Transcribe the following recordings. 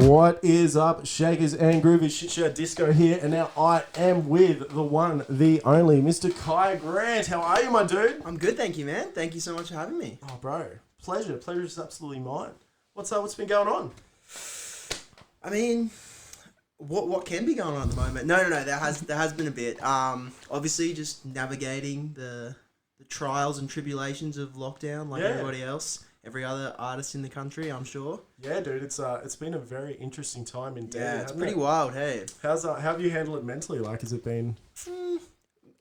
What is up, Shakers and Groovers? Shit Show Disco here, and now I am with the one, the only, Mr. KYE GRANT. How are you, my dude? I'm good, thank you, man. Thank you so much for having me. Oh, bro, pleasure. Pleasure is absolutely mine. What's been going on? I mean, what can be going on at the moment? No. There has been a bit. Obviously, just navigating the trials and tribulations of lockdown, like everybody else. Every other artist in the country, I'm sure. Yeah, dude, it's been a very interesting time indeed. Yeah, it's pretty wild, hey. How have you handled it mentally? Like, has it been?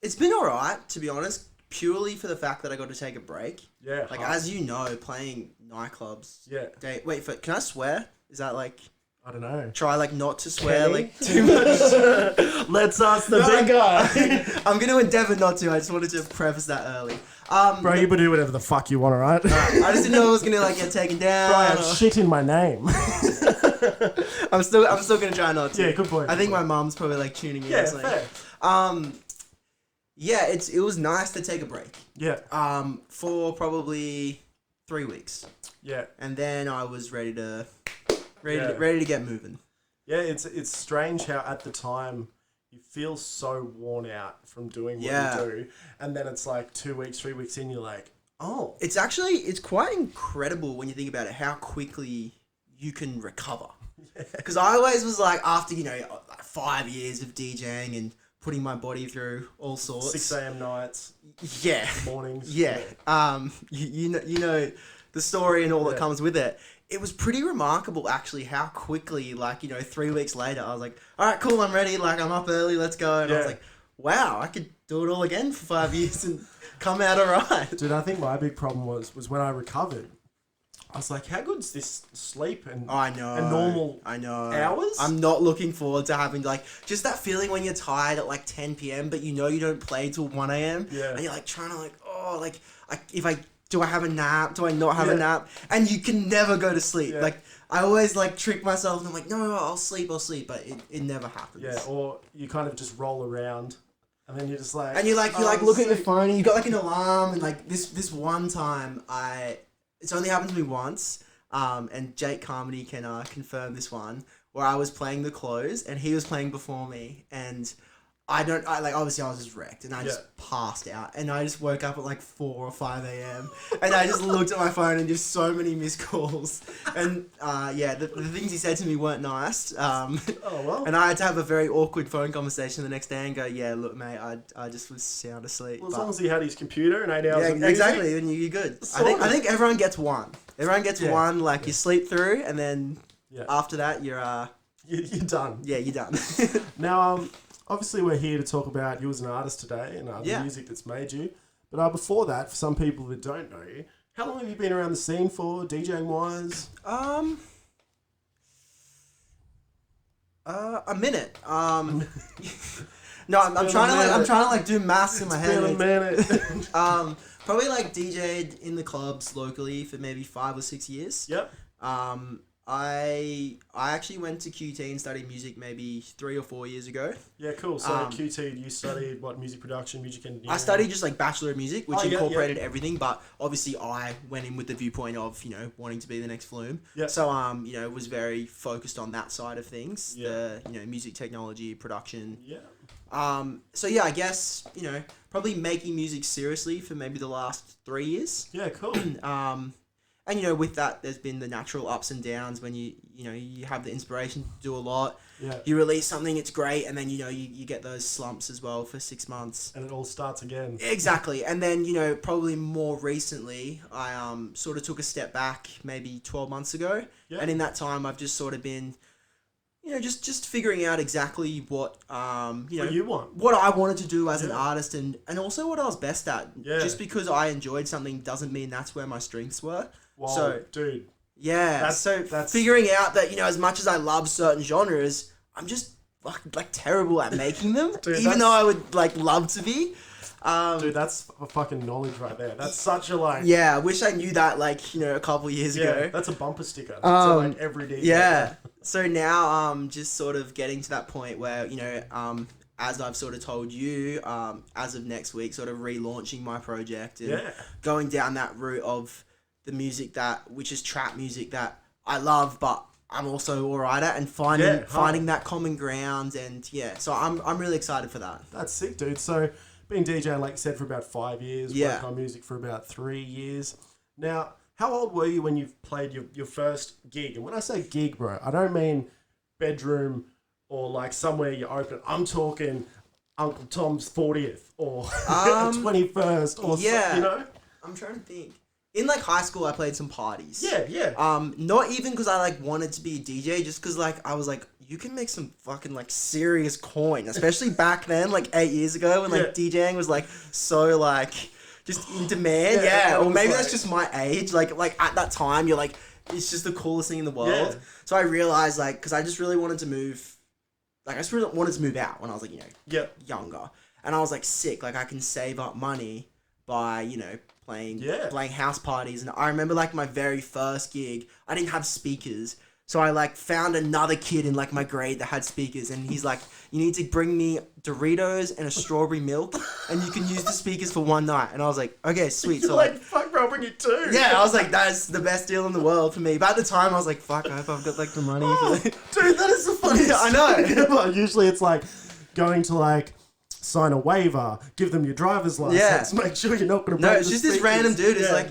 It's been alright, to be honest, purely for the fact that I got to take a break. Yeah. Like, as you know, playing nightclubs. Yeah. Can I swear? Is that like... I don't know. Try like not to swear like too much. Let's ask the big guy. I'm going to endeavour not to. I just wanted to preface that early. Bro, you can do whatever the fuck you want, alright? I just didn't know it was going to like get taken down. Bro, I have shit in my name. I'm still going to try not to. Yeah, good point. I think my mum's probably like tuning in. Yeah, fair. Yeah, it was nice to take a break. Yeah. For probably 3 weeks. Yeah. And then I was ready to get moving. Yeah, it's strange how at the time you feel so worn out from doing what you do, and then it's like 2 weeks, 3 weeks in, you're like, oh. It's quite incredible when you think about it, how quickly you can recover. Because I always was like, after, like 5 years of DJing and putting my body through all sorts. 6 a.m. nights. Yeah. Mornings. Yeah. You know the story and all that comes with it. It was pretty remarkable, actually, how quickly, 3 weeks later, I was like, all right, cool, I'm ready. Like, I'm up early, let's go. And I was like, wow, I could do it all again for 5 years and come out all right. Dude, I think my big problem was when I recovered. I was like, how good's this sleep and normal hours? I'm not looking forward to having, just that feeling when you're tired at, 10 p.m., but you know you don't play till 1 a.m. Yeah. And you're, trying to, do I have a nap? Do I not have a nap? And you can never go to sleep. Yeah. I always, trick myself, and I'm like, no, I'll sleep, but it never happens. Yeah, or you kind of just roll around, and then you're just like... And you look at your phone, and you got, an alarm, and, this one time, it's only happened to me once, and Jake Carmody can confirm this one, where I was playing the close, and he was playing before me, and... obviously I was just wrecked and I just passed out and I just woke up at 4 or 5 a.m. and I just looked at my phone and just so many missed calls and the things he said to me weren't nice. Oh well. And I had to have a very awkward phone conversation the next day and go, yeah, look mate, I just was sound asleep. Well, as long as he had his computer and 8 hours of music. Exactly, then you're good. I think everyone gets one. Everyone gets one, you sleep through and then after that you're done. Yeah, you're done. Now, obviously, we're here to talk about you as an artist today and the music that's made you. But before that, for some people that don't know you, how long have you been around the scene for, DJing-wise? A minute. No, I'm trying to do maths in my head. It's been a minute. Probably DJ'd in the clubs locally for maybe 5 or 6 years. Yep. I actually went to QT and studied music maybe 3 or 4 years ago. Yeah, cool. So QT, you studied what, music production, music engineering? I studied just Bachelor of Music, which incorporated everything, but obviously I went in with the viewpoint of, wanting to be the next Flume. Yep. So, was very focused on that side of things, the, music technology, production. Yeah. I guess, probably making music seriously for maybe the last 3 years. Yeah, cool. And, with that, there's been the natural ups and downs when you have the inspiration to do a lot. Yeah. You release something, it's great, and then, you get those slumps as well for 6 months. And it all starts again. Exactly. And then, probably more recently, I sort of took a step back maybe 12 months ago. Yeah. And in that time, I've just sort of been... just figuring out exactly what, what you want. What I wanted to do as an artist and also what I was best at. Yeah. Just because I enjoyed something doesn't mean that's where my strengths were. Wow, so, dude. Yeah. That's figuring out that, as much as I love certain genres, I'm just like terrible at making them, Dude, even though I would like love to be. Dude, that's a fucking knowledge right there. That's such a like. Yeah, I wish I knew that like a couple years ago. That's a bumper sticker. So like every day. Yeah. So now just sort of getting to that point where as I've sort of told you, as of next week, sort of relaunching my project and going down that route of the music which is trap music that I love, but I'm also alright at, and finding that common ground, and so I'm really excited for that. That's sick, dude. So been DJing, like you said, for about 5 years. Yeah. Working on music for about 3 years. Now, how old were you when you played your first gig? And when I say gig, bro, I don't mean bedroom or like somewhere you open. I'm talking Uncle Tom's 40th or 21st or you know? I'm trying to think. In like high school, I played some parties. Yeah. Not even because I like wanted to be a DJ, just because like I was like, you can make some fucking like serious coin, especially back then, like 8 years ago, when like DJing was like so like just in demand. Or maybe that's just my age. Like at that time, you're like, it's just the coolest thing in the world. Yeah. So I realized like, because I just really wanted to move, like I just really wanted to move out when I was like younger, and I was like sick. Like I can save up money by playing house parties. And I remember like my very first gig, I didn't have speakers. So I like found another kid in like my grade that had speakers, and he's like, you need to bring me Doritos and a strawberry milk, and you can use the speakers for one night. And I was like, okay, sweet. So like, fuck bro, I'll bring you 2. Yeah, I was like, that's the best deal in the world for me. But at the time I was like, fuck, I hope I've got like the money. Dude, that is the funniest. I know. Usually it's like going to like sign a waiver, give them your driver's license, make sure you're not going to break it's just this random dude is like,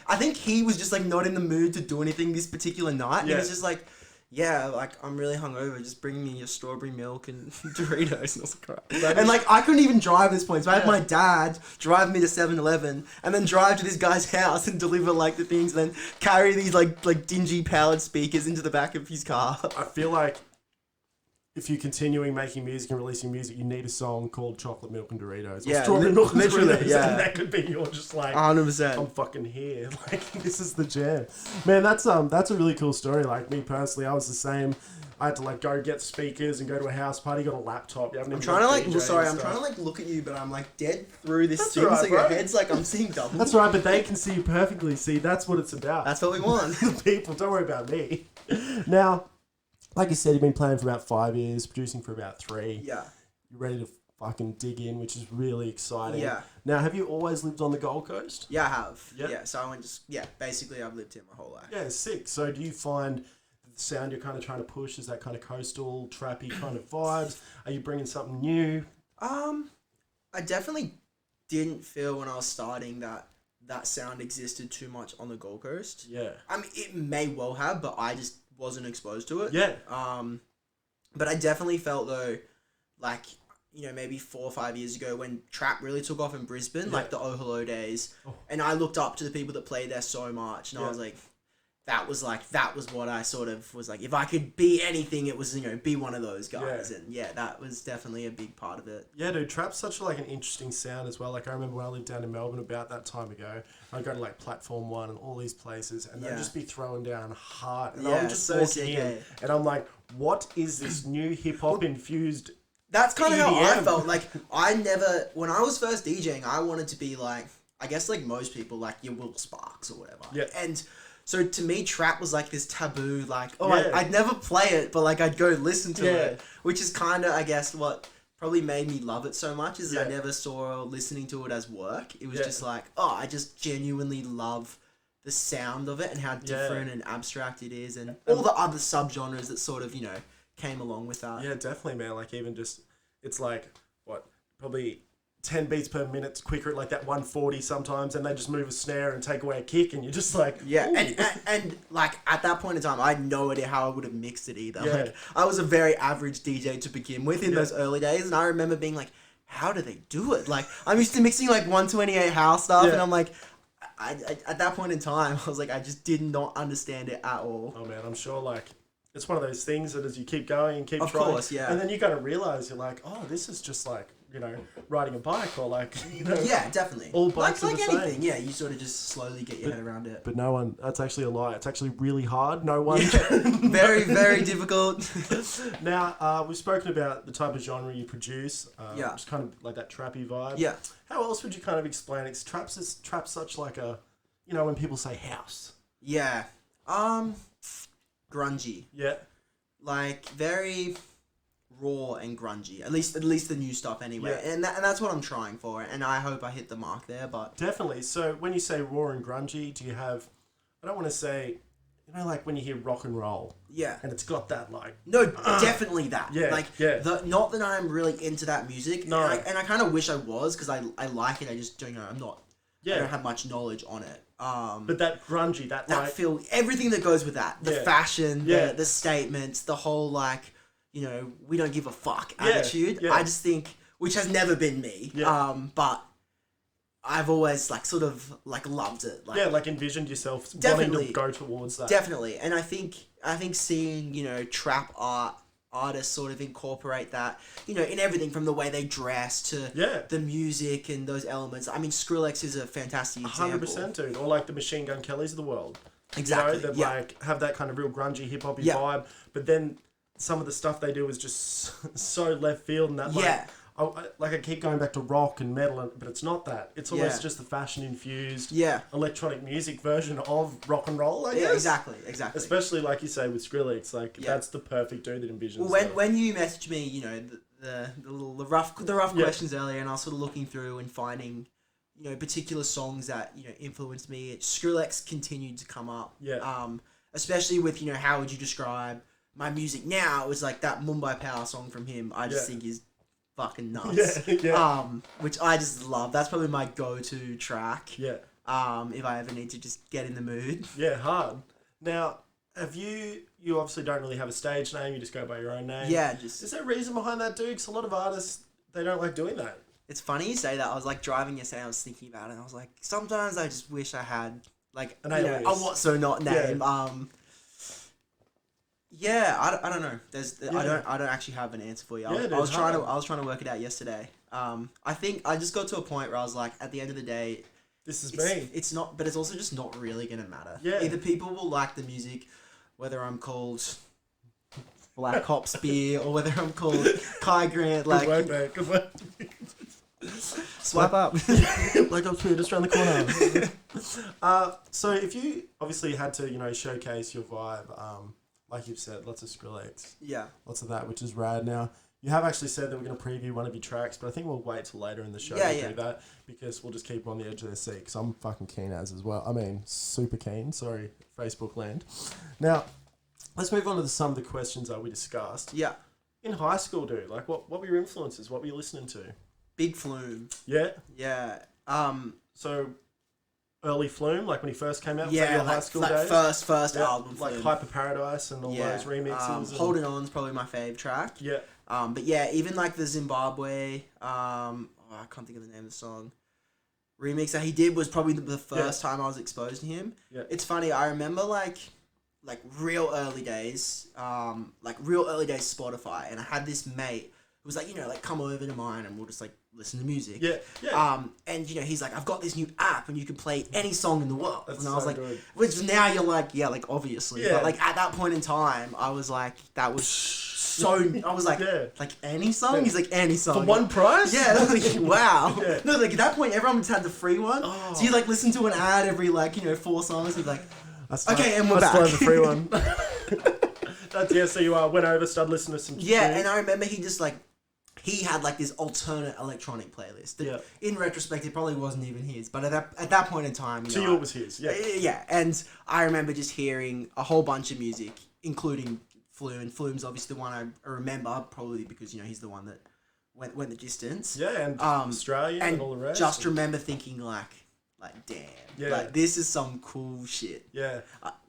I think he was just like not in the mood to do anything this particular night. And he was just like, like I'm really hungover, just bring me your strawberry milk and Doritos. And I was like, right. And like I couldn't even drive at this point, so I had my dad drive me to 7-Eleven and then drive to this guy's house and deliver like the things, and then carry these like dingy powered speakers into the back of his car. I feel like if you're continuing making music and releasing music, you need a song called Chocolate Milk and Doritos. Or Strawberry Milk and Doritos. And that could be you're just like, 100%. I'm fucking here. Like, this is the jam. Man, that's a really cool story. Like, me personally, I was the same. I had to like go get speakers and go to a house party, got a laptop. I'm trying to like look at you, but I'm like dead through this thing, right, so your head's like, I'm seeing double. That's right, but they can see you perfectly. See, that's what it's about. That's what we want. The people, don't worry about me. Now, like you said, you've been playing for about 5 years, producing for about 3. Yeah. You're ready to fucking dig in, which is really exciting. Yeah. Now, have you always lived on the Gold Coast? Yeah, I have. Yep. Yeah, so I went basically I've lived here my whole life. Yeah, sick. So do you find the sound you're kind of trying to push is that kind of coastal, trappy kind of vibes? Are you bringing something new? I definitely didn't feel when I was starting that sound existed too much on the Gold Coast. Yeah. I mean, it may well have, but I just wasn't exposed to it. Yeah. But I definitely felt though, like, maybe 4 or 5 years ago when trap really took off in Brisbane, like the Oh Hello days, and I looked up to the people that played there so much, and I was like, that was what I sort of was like, if I could be anything, it was, be one of those guys. And that was definitely a big part of it. Yeah, dude, trap's such like an interesting sound as well. Like I remember when I lived down in Melbourne about that time ago, I'd go to like Platform 1 and all these places, and they'd just be throwing down hard. And I would just walk in, and I'm like, what is this new hip hop infused? That's kind of how I felt. Like, when I was first DJing, I wanted to be like, I guess like most people, like your Will Sparks or whatever. Yeah. And so to me, trap was like this taboo, like, I'd never play it, but like I'd go listen to it, which is kind of, I guess, what probably made me love it so much is I never saw listening to it as work. It was just like, I just genuinely love the sound of it and how different and abstract it is, and all the other subgenres that sort of, came along with that. Yeah, definitely, man. Like even just, it's like, probably 10 beats per minute quicker at like that 140 sometimes, and they just move a snare and take away a kick, and you're just like, and like at that point in time I had no idea how I would have mixed it either. Yeah. Like I was a very average DJ to begin with in those early days, and I remember being like, how do they do it? Like I'm used to mixing like 128 house stuff, and I'm like, I at that point in time I was like, I just did not understand it at all. Oh man, I'm sure like it's one of those things that as you keep going and keep trying, course, and then you gotta realize you're like, oh, this is just like, you know, riding a bike or like, you know. Yeah, definitely. All bikes are like the anything. same. Yeah, you sort of just slowly get your head around it. But no one, that's actually a lie. It's actually really hard. No one. Very, very difficult. Now, we've spoken about the type of genre you produce. Yeah. Just kind of like that trappy vibe. Yeah. How else would you kind of explain it? Trap's such like a, you know, when people say house. Yeah. Grungy. Yeah. Like very raw and grungy. At least the new stuff anyway. Yeah. And that's what I'm trying for. And I hope I hit the mark there. But Definitely. So when you say raw and grungy, do you have? I don't want to say, you know, like when you hear rock and roll. yeah. And it's got that like. No, definitely that. Yeah, Like yeah. not that I'm really into that music. No. And I kind of wish I was because I like it. I just don't know. I'm not. I Yeah. don't have much knowledge on it. But that grungy, that like. feel everything that goes with that. The Yeah. fashion, Yeah. the statements, the whole like, you know, we don't give a fuck Yeah, attitude. yeah. I just think, which has never been me. Yeah. But I've always like sort of like loved it. Like, Yeah, like envisioned yourself wanting Definitely. to go towards that. definitely. And I think seeing, you know, trap artists sort of incorporate that, you know, in everything from the way they dress to Yeah. the music and those elements. I mean, Skrillex is a fantastic example. 100%, dude. Or like the Machine Gun Kellys of the world. Exactly. You know, that yeah. like have that kind of real grungy hip hop Yeah. vibe, but then some of the stuff they do is just so left field and that. Like, Yeah. I keep going back to rock and metal, but it's not that. It's almost Yeah. just the fashion infused Yeah. electronic music version of rock and roll. I guess. Yeah. Exactly. Especially like you say with Skrillex, like Yeah. that's the perfect dude that envisions. Well, that. when you messaged me, you know, the rough Yeah. questions earlier, and I was sort of looking through and finding, you know, particular songs that, you know, influenced me. Skrillex continued to come up. Yeah. Especially with, you know, how would you describe my music now? It was like that Mumbai Power song from him. I just Yeah. think is fucking nuts. Yeah. Which I just love. That's probably my go-to track. Yeah. If I ever need to just get in the mood. Yeah. Hard. Now, you obviously don't really have a stage name. You just go by your own name. Yeah, just. Is there a reason behind that, dude? Because a lot of artists, they don't like doing that. It's funny you say that. I was like driving yesterday. I was thinking about it. And I was like, sometimes I just wish I had like An you know, alias. a what so not name. Yeah. Yeah, I don't know. Yeah. I don't actually have an answer for you. Yeah, dude, I was trying hard. to work it out yesterday. I think I just got to a point where I was like, at the end of the day, This is it's, me. it's not, but it's also just not really gonna matter. Yeah. Either people will like the music, whether I'm called Black Hop Spear or whether I'm called KYE GRANT. Like, Good work, mate. Good work. swipe up. Black Ops 2 just around the corner. So if you obviously had to, you know, showcase your vibe, like you've said, lots of Skrillex, Yeah. lots of that, which is rad. Now, you have actually said that we're going to preview one of your tracks, but I think we'll wait till later in the show to do that because we'll just keep them on the edge of their seat because I'm fucking keen as well. I mean, super keen. Sorry, Facebook land. Now, let's move on to some of the questions that we discussed. Yeah. In high school, dude, like what were your influences? What were you listening to? Big Flume. Yeah. Yeah. So early Flume, like when he first came out, was that Yeah, your high like, school like days? first Yeah, album. like Flume. Hyper Paradise and all Yeah. those remixes. and- Holding On's probably my fave track. Yeah. But yeah, even like the Zimbabwe, I can't think of the name of the song, remix that he did was probably the first time I was exposed to him. Yeah. It's funny, I remember like real early days Spotify, and I had this mate who was like, you know, like come over to mine and we'll just like listen to music. Yeah. Yeah. And you know, he's like, I've got this new app and you can play any song in the world. That's and I was so like, good. which now you're like, yeah, like obviously. Yeah. But like at that point in time, I was like, that was so, I was like, Yeah. like any song? Yeah. He's like, any song. For one price? Yeah, I was like, wow. Yeah. No, like at that point, everyone just had the free one. Oh. So you like listen to an ad every like, you know, 4 songs. You'd like, I still- okay, and we're I back. still have the free one. That's, yeah, so you went over, started listening to some yeah, tunes. and I remember he had like this alternate electronic playlist. That, Yeah. in retrospect, it probably wasn't even his, but at that point in time, you To know, you it was his, yeah. Yeah, and I remember just hearing a whole bunch of music, including Flume, and Flume's obviously the one I remember, probably because, you know, he's the one that went the distance. Yeah, and Australia and all the rest. Just remember thinking like damn, Yeah. like this is some cool shit. Yeah.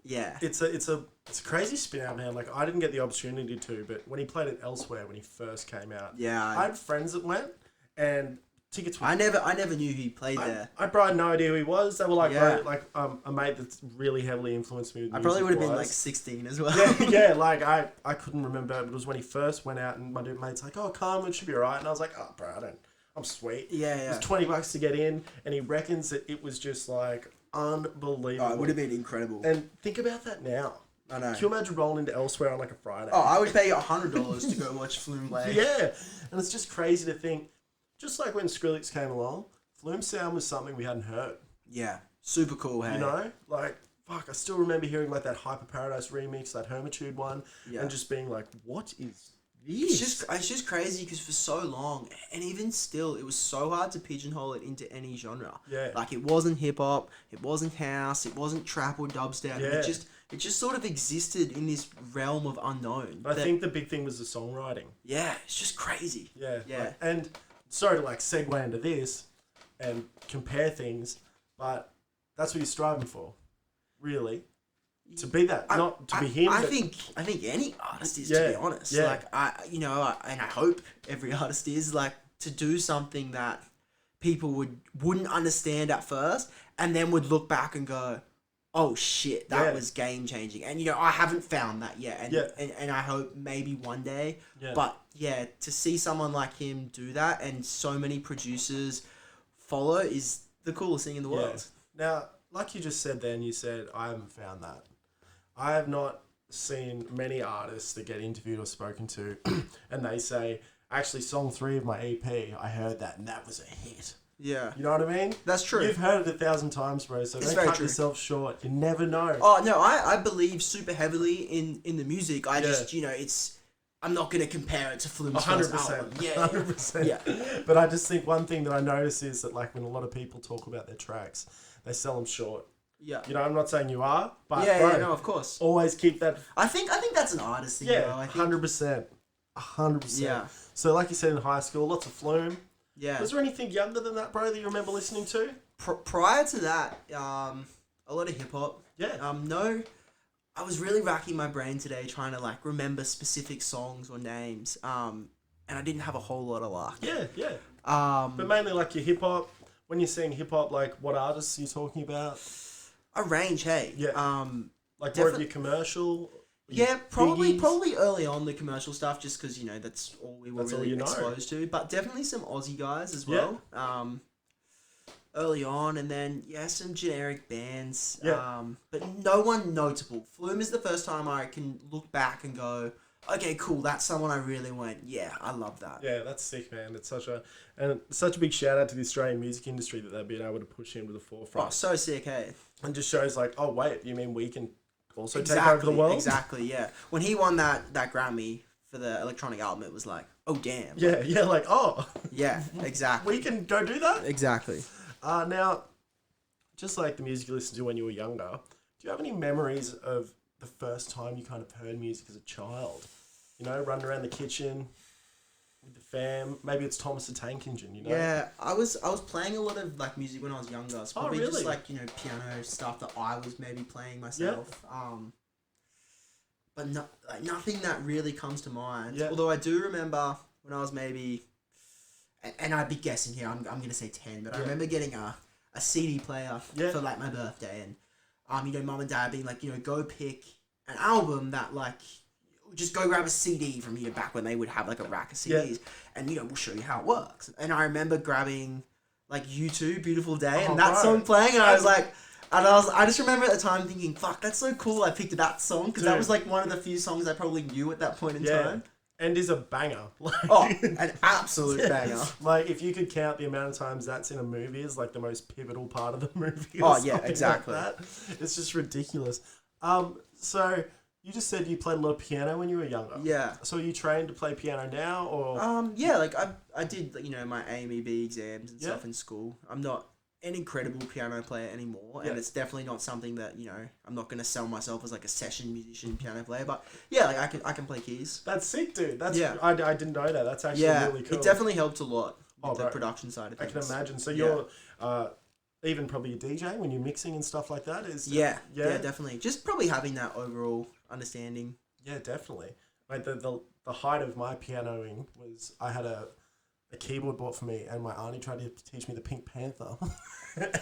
Yeah. It's a crazy spin out, man. Like I didn't get the opportunity to, but when he played it elsewhere when he first came out, Yeah. I had friends that went, and tickets were. I never knew he played there. I probably had no idea who he was. They were like, Yeah. bro, like a mate that's really heavily influenced me with I probably would have been like music-wise. 16 as well. Yeah, like I couldn't remember, but it was when he first went out, and my mate's like, "Oh, Carmen should be alright," and I was like, "Oh, bro, I'm sweet. Yeah, It yeah. was $20 to get in, and he reckons that it was just like unbelievable. Oh, it would have been incredible. And think about that now. I know. Can you imagine rolling into Elsewhere on like a Friday? Oh, I would pay $100 to go watch Flume play. Yeah, and it's just crazy to think, just like when Skrillex came along, Flume sound was something we hadn't heard. Yeah, super cool. Hey, You know, like fuck, I still remember hearing like that Hyper Paradise remix, that Hermitude one, Yeah. and just being like, what is It's this? just crazy because for so long, and even still, it was so hard to pigeonhole it into any genre. Yeah. Like it wasn't hip hop, it wasn't house, it wasn't trap or dubstep. Yeah. It just sort of existed in this realm of unknown. But I think the big thing was the songwriting. Yeah, it's just crazy. Yeah. Yeah. Like, and sorry to like segue into this and compare things, but that's what you're striving for, really. To be that, not to be him. I but think any artist is, Yeah, to be honest. yeah. Like and I hope every artist is like to do something that people wouldn't understand at first, and then would look back and go, "Oh shit, that Yeah. was game changing." And I haven't found that yet, and Yeah. and I hope maybe one day. Yeah. But yeah, to see someone like him do that, and so many producers follow, is the coolest thing in the world. Now, like you just said then, you said, I haven't found that. I have not seen many artists that get interviewed or spoken to and they say, actually, song 3 of my EP, I heard that and that was a hit. Yeah, You know what I mean? that's true. You've heard it 1,000 times, bro, so It's don't very cut true. yourself short. You never know. Oh no, I believe super heavily in the music. I Yeah. just I'm not gonna compare it to Flume's first 100%. album. Yeah, 100%. Yeah. But I just think one thing that I notice is that like when a lot of people talk about their tracks, they sell them short. yeah, You know, I'm not saying you are, but yeah, bro, yeah. No, of course. always keep that. I think that's an artist thing. Yeah, though. I think, 100%. 100%. Yeah. So like you said in high school, lots of Flume. yeah. Was there anything younger than that, bro, that you remember listening to? Prior to that, a lot of hip hop. Yeah. No, I was really racking my brain today trying to like remember specific songs or names. And I didn't have a whole lot of luck. Yeah, yeah. Um, But mainly like your hip hop. When you're saying hip hop, like what artists are you talking about? a range, hey. Yeah. Like more of Defi- your commercial? Yeah, Biggies? probably early on the commercial stuff, just because that's all we were That's all really you know. exposed to. But definitely some Aussie guys as well. Early on, and then some generic bands. Yeah. But no one notable. Flume is the first time I can look back and go, okay, cool. That's someone I really went. Yeah, I love that. Yeah, that's sick, man. It's such a big shout out to the Australian music industry that they've been able to push into the forefront. Oh, so sick, hey. And just shows like, oh wait, you mean we can also take over the world? Exactly, yeah. When he won that Grammy for the electronic album, it was like, oh damn. Yeah, like, oh, Yeah, exactly. we can go do that? Exactly. Now, just like the music you listened to when you were younger, do you have any memories of the first time you kind of heard music as a child? You know, running around the kitchen with the fam. Maybe it's Thomas the Tank Engine, you know? Yeah, I was playing a lot of like music when I was younger. It's probably really? just like piano stuff that I was maybe playing myself. But nothing that really comes to mind. Yeah. Although I do remember when I was maybe, and I'd be guessing here. I'm gonna say 10, but I Yeah. remember getting a CD player Yeah. for like my birthday, and mum and dad being like, go pick an album that like. Just go grab a CD from back when they would have like a rack of CDs, and we'll show you how it works. And I remember grabbing like U2 Beautiful Day Oh, and that bro. song playing, and I was like, I just remember at the time thinking, fuck, that's so cool. I picked that song because that Dude. was like one of the few songs I probably knew at that point in Yeah. time. And is a banger. Like, Oh, an absolute banger. Like, if you could count the amount of times that's in a movie is like the most pivotal part of the movie. Oh, or yeah, something exactly. Like that. It's just ridiculous. So you just said you played a lot of piano when you were younger. Yeah. So are you trained to play piano now, or? Yeah, like I did, my AMEB exams and Yeah. stuff in school. I'm not an incredible piano player anymore, Yeah. and it's definitely not something that I'm not gonna sell myself as like a session musician piano player. But yeah, like I can play keys. That's sick, dude. That's Yeah. I didn't know that. That's actually Yeah, really cool. it definitely helped a lot with Oh, the bro. production side of I things. can imagine. So Yeah. you're even probably a DJ when you're mixing and stuff like that. Is Yeah, definitely. Just probably having that overall understanding. Yeah, definitely. Like the height of my pianoing was I had a keyboard bought for me, and my auntie tried to teach me the Pink Panther.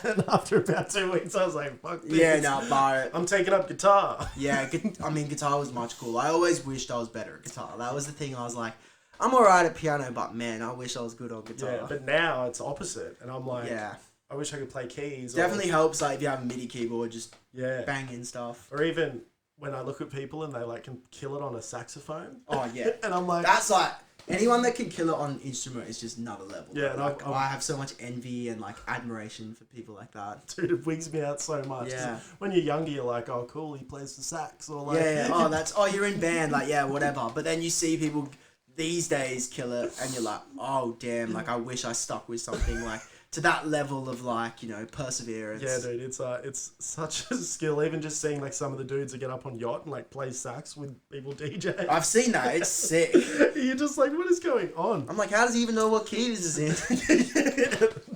And after about 2 weeks, I was like, "Fuck this! Yeah, no, bar it. I'm taking up guitar." Yeah, guitar was much cooler. I always wished I was better at guitar. That was the thing. I was like, I'm alright at piano, but man, I wish I was good on guitar. Yeah, but now it's opposite, and I'm like, Yeah. I wish I could play keys. Definitely helps, like, if you have a MIDI keyboard, just Yeah. bang in stuff. Or even when I look at people and they like can kill it on a saxophone. Oh, yeah. And I'm like, That's like, anyone that can kill it on an instrument is just another level. Yeah, and like, I'm- I have so much envy and, like, admiration for people like that. dude, it wigs me out so much. 'Cause Yeah. When you're younger, you're like, oh, cool, he plays the sax, or like, Yeah, oh, you're in band, like, yeah, whatever. But then you see people these days kill it, and you're like, oh, damn, like, I wish I stuck with something, like, to that level of, like, you know, perseverance. Yeah, dude, it's such a skill. Even just seeing like some of the dudes that get up on yacht and like play sax with people DJ. I've seen that. It's sick. You're just like, what is going on? I'm like, how does he even know what key this is in?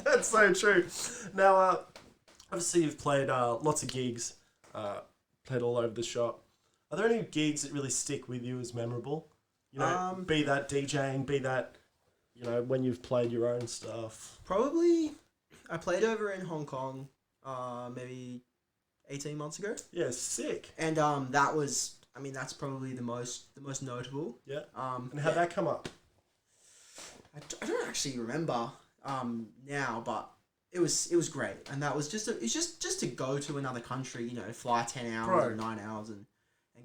That's so true. Now, obviously you've played lots of gigs, played all over the shop. Are there any gigs that really stick with you as memorable? You know, be that DJing, be that, you know, when you've played your own stuff. Probably, I played over in Hong Kong, maybe 18 months ago. Yeah, sick. And that was, I mean, that's probably the most notable. Yeah. And how'd that come up? I don't actually remember now, but it was great, and that was it's just to go to another country, you know, fly 10 hours or 9 hours and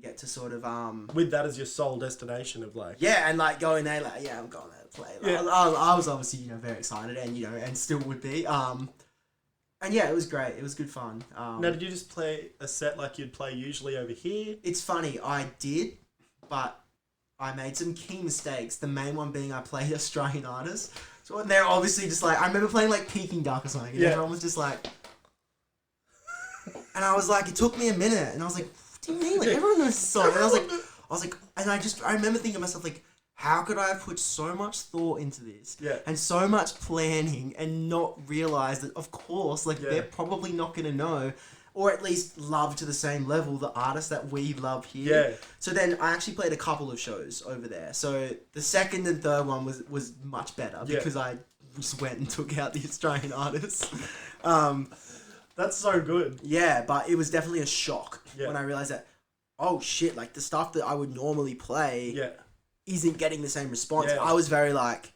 get to sort of With that as your sole destination of like. yeah, and like going there, like, yeah, I'm going there to play. Like, Yeah. I was obviously, you know, very excited, and you know, and still would be. And yeah, it was great. It was good fun. Now, did you just play a set like you'd play usually over here? It's funny, I did, but I made some key mistakes. The main one being I played Australian artists. So they're obviously just like, I remember playing like Peking Duck or something, and Yeah. everyone was just like, and I was like, it took me a minute, and I was like, what do you mean? Like, everyone knows this song. And I was like, and I remember thinking to myself, like, how could I have put so much thought into this Yeah. and so much planning and not realize that, of course, like, Yeah. they're probably not going to know, or at least love to the same level the artists that we love here. Yeah. So then I actually played a couple of shows over there. So the second and third one was much better Yeah. because I just went and took out the Australian artists. That's so good. Yeah, but it was definitely a shock Yeah. when I realized that, oh shit, like the stuff that I would normally play Yeah. isn't getting the same response. Yeah. I was very like,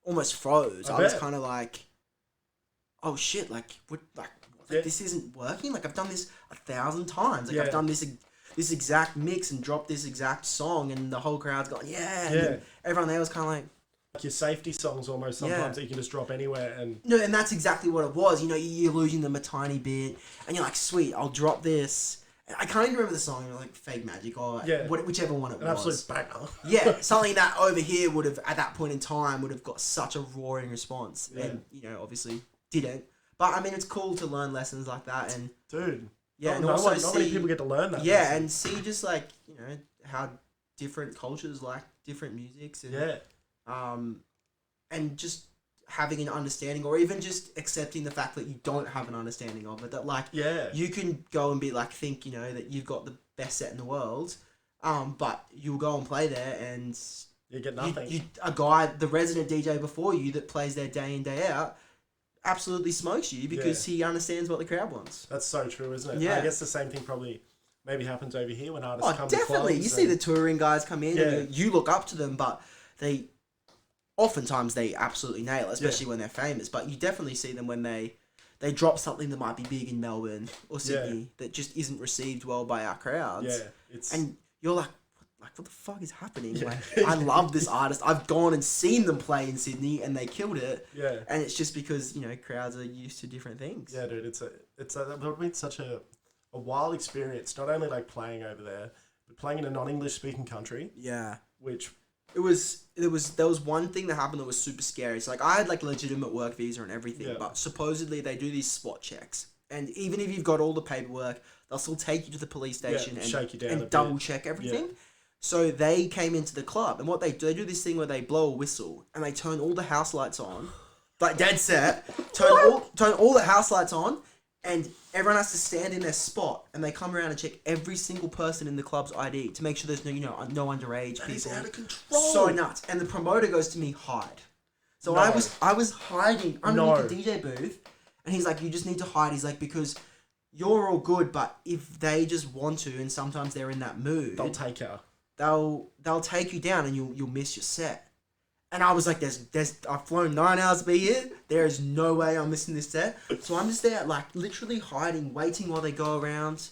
almost froze. I was bet. kind of like, oh shit, like what, like Yeah. this isn't working. Like I've done this 1,000 times. Like Yeah. I've done this exact mix and dropped this exact song, and the whole crowd's going yeah. And Yeah. then everyone there was kind of like. Like your safety songs almost sometimes that you can just drop anywhere and. No, and that's exactly what it was. You know, you're losing them a tiny bit, and you're like, sweet, I'll drop this. And I can't even remember the song, like Fake Magic or Yeah. whichever one it An was. absolute banger. Yeah, something that over here would have, at that point in time, would have got such a roaring response. Yeah. And, you know, obviously didn't. But, I mean, it's cool to learn lessons like that. And, Dude. yeah, not, and no also one, not many people get to learn that. yeah, lesson. and see just, like, you know, how different cultures like different musics. And, Yeah. and just having an understanding, or even just accepting the fact that you don't have an understanding of it, that like Yeah. you can go and be like, think, you know, that you've got the best set in the world, but you'll go and play there and You get nothing. a guy, the resident DJ before you that plays there day in day out, absolutely smokes you because he understands what the crowd wants. That's so true, isn't it? Yeah. I guess the same thing probably maybe happens over here when artists Oh, come definitely. to You clubs see and- the touring guys come in Yeah. and you look up to them, but oftentimes they absolutely nail it, especially when they're famous. But you definitely see them when they drop something that might be big in Melbourne or Sydney that just isn't received well by our crowds. Yeah. It's And you're like, what the fuck is happening? Yeah. Like, I love this artist. I've gone and seen them play in Sydney and they killed it. yeah. And it's just because, you know, crowds are used to different things. Yeah, dude, it's that would have been such a wild experience, not only like playing over there, but playing in a non-English speaking country, Yeah. which There was one thing that happened that was super scary. It's like I had like legitimate work visa and everything, Yeah. but supposedly they do these spot checks. And even if you've got all the paperwork, they'll still take you to the police station shake you down a and bit. double check everything. So they came into the club, and what they do this thing where they blow a whistle and they turn all the house lights on, like dead set, turn all the house lights on, and everyone has to stand in their spot, and they come around and check every single person in the club's ID to make sure there's no underage that people. is out of control. So nuts. And the promoter goes to me, hide. So No. I was hiding underneath No. the DJ booth, and he's like, you just need to hide. He's like, because you're all good, but if they just want to, and sometimes they're in that mood, They'll take her. they'll take you down and you'll miss your set. And I was like, I've flown 9 hours to be here. There is no way I'm missing this set. So I'm just there, like, literally hiding, waiting while they go around,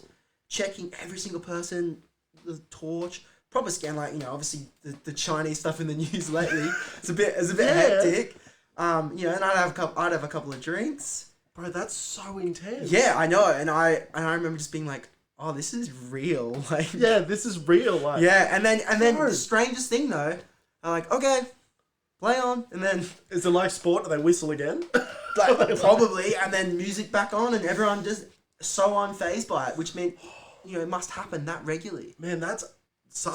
checking every single person, the torch, proper scan, like, obviously the Chinese stuff in the news lately. It's a bit hectic. And I'd have a couple of drinks. Bro, that's so intense. Yeah, I know. And I remember just being like, oh, this is real. Like, yeah, this is real. Like, yeah, and then the strangest thing though, I'm like, okay, play on, and then is it like sport? Do they whistle again? like probably, and then music back on, and everyone just so unfazed by it, which meant it must happen that regularly. Man, that's so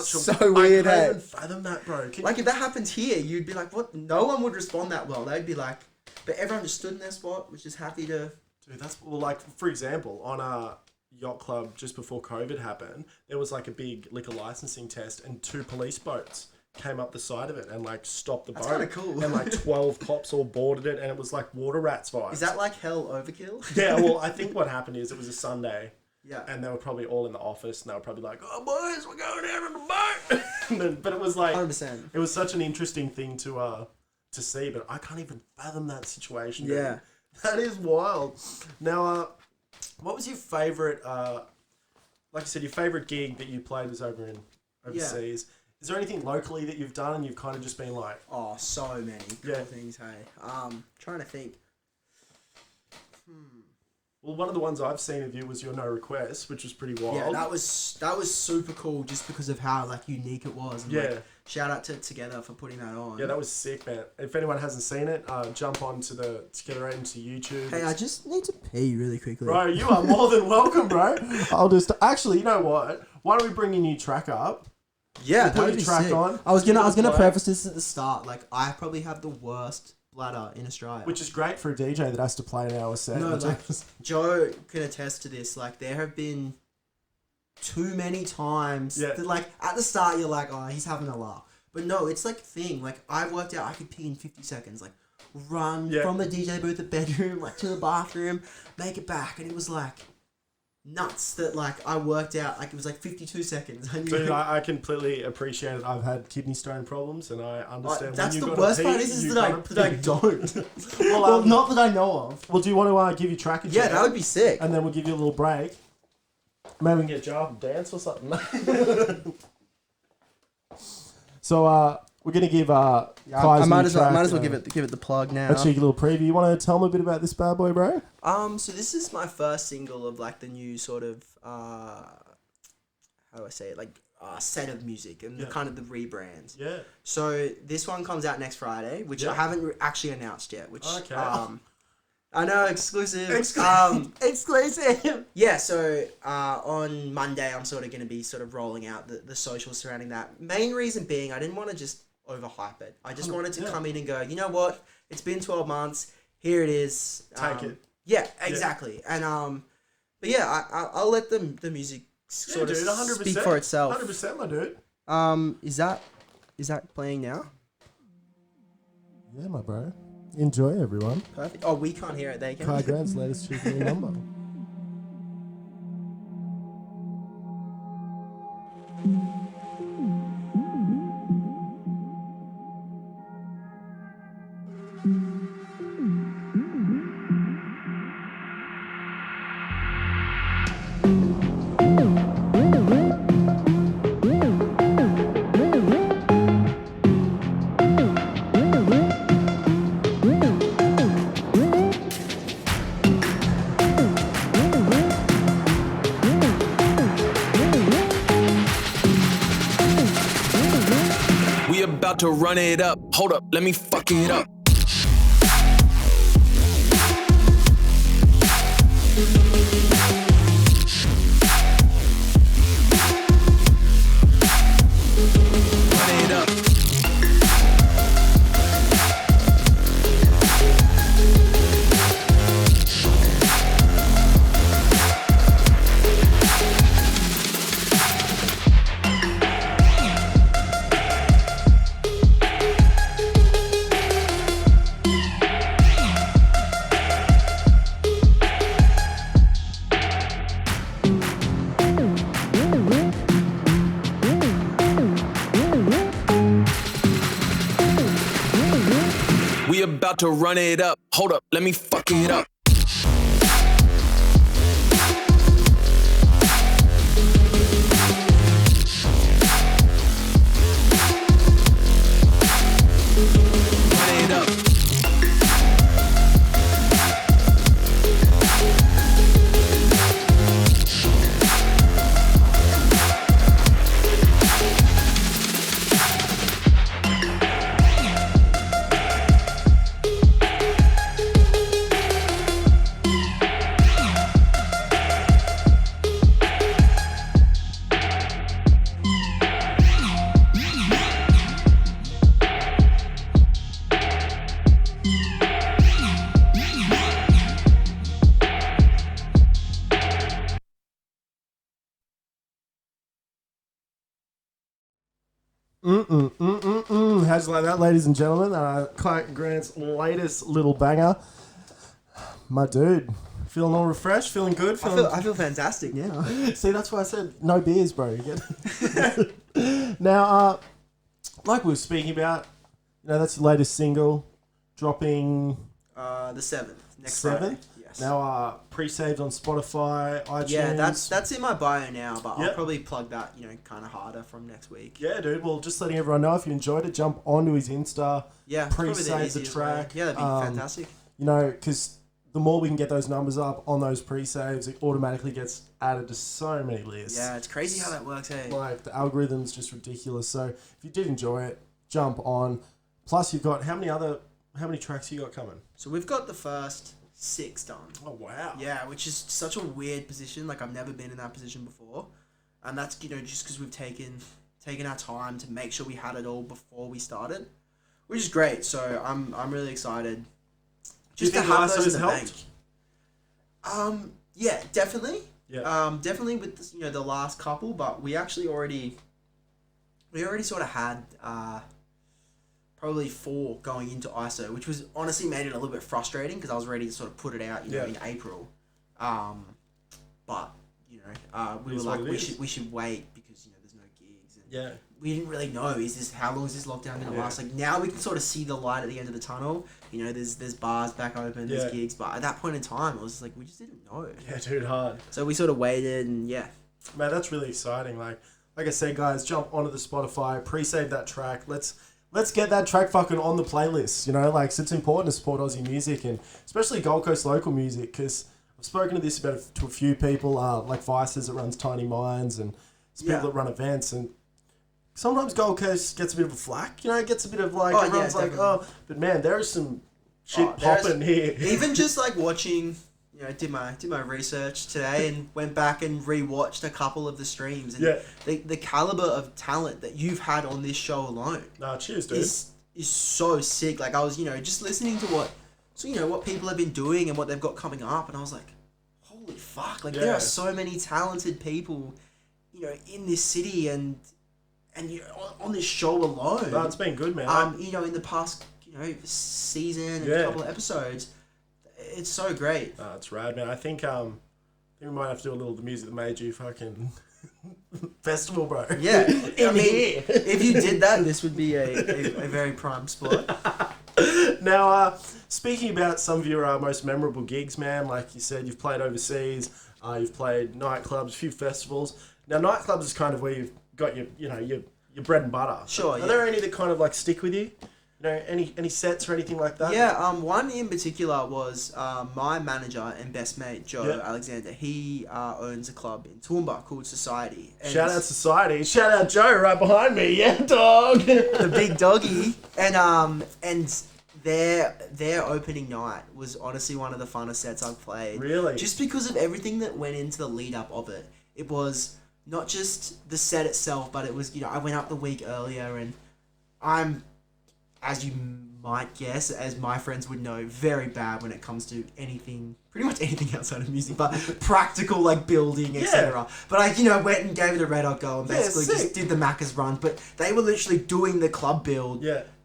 weird. I can't even fathom that, bro. Like if that happened here, you'd be like, what? No one would respond that well. They'd be like, but everyone just stood in their spot, was just happy to. Dude, that's like, for example, on a yacht club just before COVID happened, there was like a big liquor licensing test, and 2 police boats came up the side of it and like stopped the boat. That's kind of cool. And like 12 cops all boarded it, and it was like water rats vibes. Is that like hell overkill? Yeah, well, I think what happened is it was a Sunday. Yeah. And they were probably all in the office, and they were probably like, "Oh, boys, we're going out on the boat." And then, but it was like, 100%. It was such an interesting thing to see, but I can't even fathom that situation. Dude. Yeah. That is wild. Now, what was your favorite? Like you said, your favorite gig that you played was overseas. Yeah. Is there anything locally that you've done and you've kind of just been like... Oh, so many cool things, hey. Trying to think. Well, one of the ones I've seen of you was your No Request, which was pretty wild. Yeah, that was super cool just because of how like unique it was. And, like, shout out to Together for putting that on. Yeah, that was sick, man. If anyone hasn't seen it, jump onto the Together into YouTube. Hey, I just need to pee really quickly. Bro, you are more than welcome, bro. I'll just... Actually, you know what? Why don't we bring your new track up? Yeah, put your track on. I was gonna preface this at the start. Like, I probably have the worst bladder in Australia, which is great for a DJ that has to play an hour set. No, like, Joe can attest to this. Like, there have been too many times that, like, at the start you're like, oh, he's having a laugh, but no, it's like a thing. Like, I've worked out I could pee in 50 seconds. Like, run from the DJ booth, the bedroom, like to the bathroom, make it back, and it was like nuts that like I worked out like it was like 52 seconds. Dude, I completely appreciate it. I've had kidney stone problems, and I understand. That's when the worst part is that I don't. Well, not that I know of. Well, do you want to give your track a that would be sick. And then we'll give you a little break. Maybe we can get Jar and dance or something. So we're gonna give I might as well give it the plug now. A cheeky little preview. You want to tell them a bit about this bad boy, bro? So this is my first single of like the new sort of how do I say it, like set of music and the kind of the rebrands. Yeah. So this one comes out next Friday, which I haven't actually announced yet. Which I know, exclusive. Exclusive. Yeah, so on Monday I'm sort of going to be sort of rolling out the socials surrounding that. Main reason being I didn't want to just overhype it. I just wanted to come in and go, you know what? It's been 12 months. Here it is. Take it. Yeah, exactly. And but yeah, I'll let the music sort of 100%, speak for itself. 100%, my dude. Is that playing now? Yeah, my bro. Enjoy, everyone. Perfect. Oh, we can't hear it. They can. KYE Grant's latest cheeky number. To run it up, hold up, let me fuck it up. Run it up. We about to run it up. Hold up, let me fuck it up. Run it up. How'd you like that, ladies and gentlemen? KYE Grant's latest little banger. My dude, feeling all refreshed, feeling good. I feel fantastic now. See, that's why I said no beers, bro. You get now, like we were speaking about, that's your latest single, dropping The 7th. Next 7th. Friday. Yes. Now, pre-saved on Spotify, iTunes. Yeah, that's in my bio now, but Yep. I'll probably plug that, kind of harder from next week. Yeah, dude. Well, just letting everyone know, if you enjoyed it, jump onto his Insta. Yeah, it's probably Pre-save the easiest way. track. Yeah, that'd be fantastic. Because the more we can get those numbers up on those pre-saves, it automatically gets added to so many lists. Yeah, it's crazy how that works, hey? Like, the algorithm's just ridiculous. So, if you did enjoy it, jump on. Plus, you've got, how many tracks you got coming? So we've got the first 6 done. Oh, wow. Yeah, which is such a weird position. Like, I've never been in that position before. And that's, just because we've taken our time to make sure we had it all before we started, which is great. So I'm really excited just to have those in the bank. Yeah, definitely. Yeah. Definitely with this, the last couple, but we already sort of had probably 4 going into ISO, which was honestly made it a little bit frustrating because I was ready to sort of put it out, in April. But we were like, we should wait because there's no gigs. And Yeah. we didn't really know how long is this lockdown going to last. Like, now we can sort of see the light at the end of the tunnel. There's bars back open, there's gigs, but at that point in time, it was like we just didn't know. Yeah, dude, hard. So we sort of waited, and yeah. Man, that's really exciting. Like I said, guys, jump onto the Spotify, pre-save that track. Let's get that track fucking on the playlist. So it's important to support Aussie music and especially Gold Coast local music, because I've spoken to this about to a few people, like Vices that runs Tiny Minds and people that run events, and sometimes Gold Coast gets a bit of a flack. It gets a bit of like, everyone's like, but man, there is some shit popping here. Even just like watching, did my research today and went back and rewatched a couple of the streams, and the caliber of talent that you've had on this show alone. Nah, cheers, dude. Is so sick. Like, I was, just listening to what people have been doing and what they've got coming up, and I was like, holy fuck! Like, there are so many talented people, in this city and on this show alone. No, it's been good, man. In the past, season and a couple of episodes, it's so great. It's rad, man. I think we might have to do a little the music that made you fucking festival, bro. Yeah, if you did that, this would be a very prime spot. Now, speaking about some of your most memorable gigs, man, like you said, you've played overseas, you've played nightclubs, a few festivals. Now, nightclubs is kind of where you've got your bread and butter. Sure. Are there any that kind of like stick with you? Any sets or anything like that? Yeah. One in particular was my manager and best mate Joe Alexander. He owns a club in Toowoomba called Society. And shout out Society. Shout out Joe right behind me. Yeah, dog. The big doggy. And their opening night was honestly one of the funnest sets I've played. Really? Just because of everything that went into the lead up of it. It was not just the set itself, but it was, I went up the week earlier, and I'm, as you might guess, as my friends would know, very bad when it comes to anything, pretty much anything outside of music, but practical, like building, etc. But I, went and gave it a red hot go and basically just did the Macca's run. But they were literally doing the club build,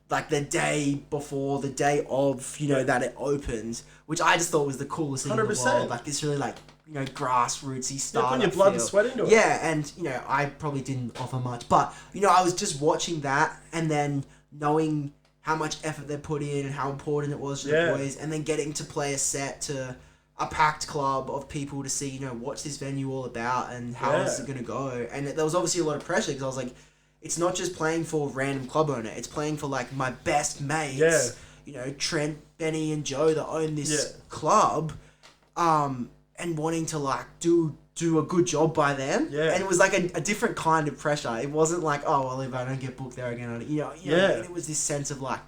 like the day before, the day of, that it opened, which I just thought was the coolest thing in the world. Like this really like, grassrootsy startup. Putting your blood and sweat into it. Yeah, and, I probably didn't offer much, but, I was just watching that and then knowing how much effort they put in and how important it was to the boys, and then getting to play a set to a packed club of people to see, you know, what's this venue all about and how is it going to go. And there was obviously a lot of pressure because I was like, it's not just playing for a random club owner, it's playing for like my best mates, you know, Trent, Benny and Joe that own this club, and wanting to like do a good job by them. And it was like a different kind of pressure. It wasn't like, oh, well, if I don't get booked there again, you know, and it was this sense of like,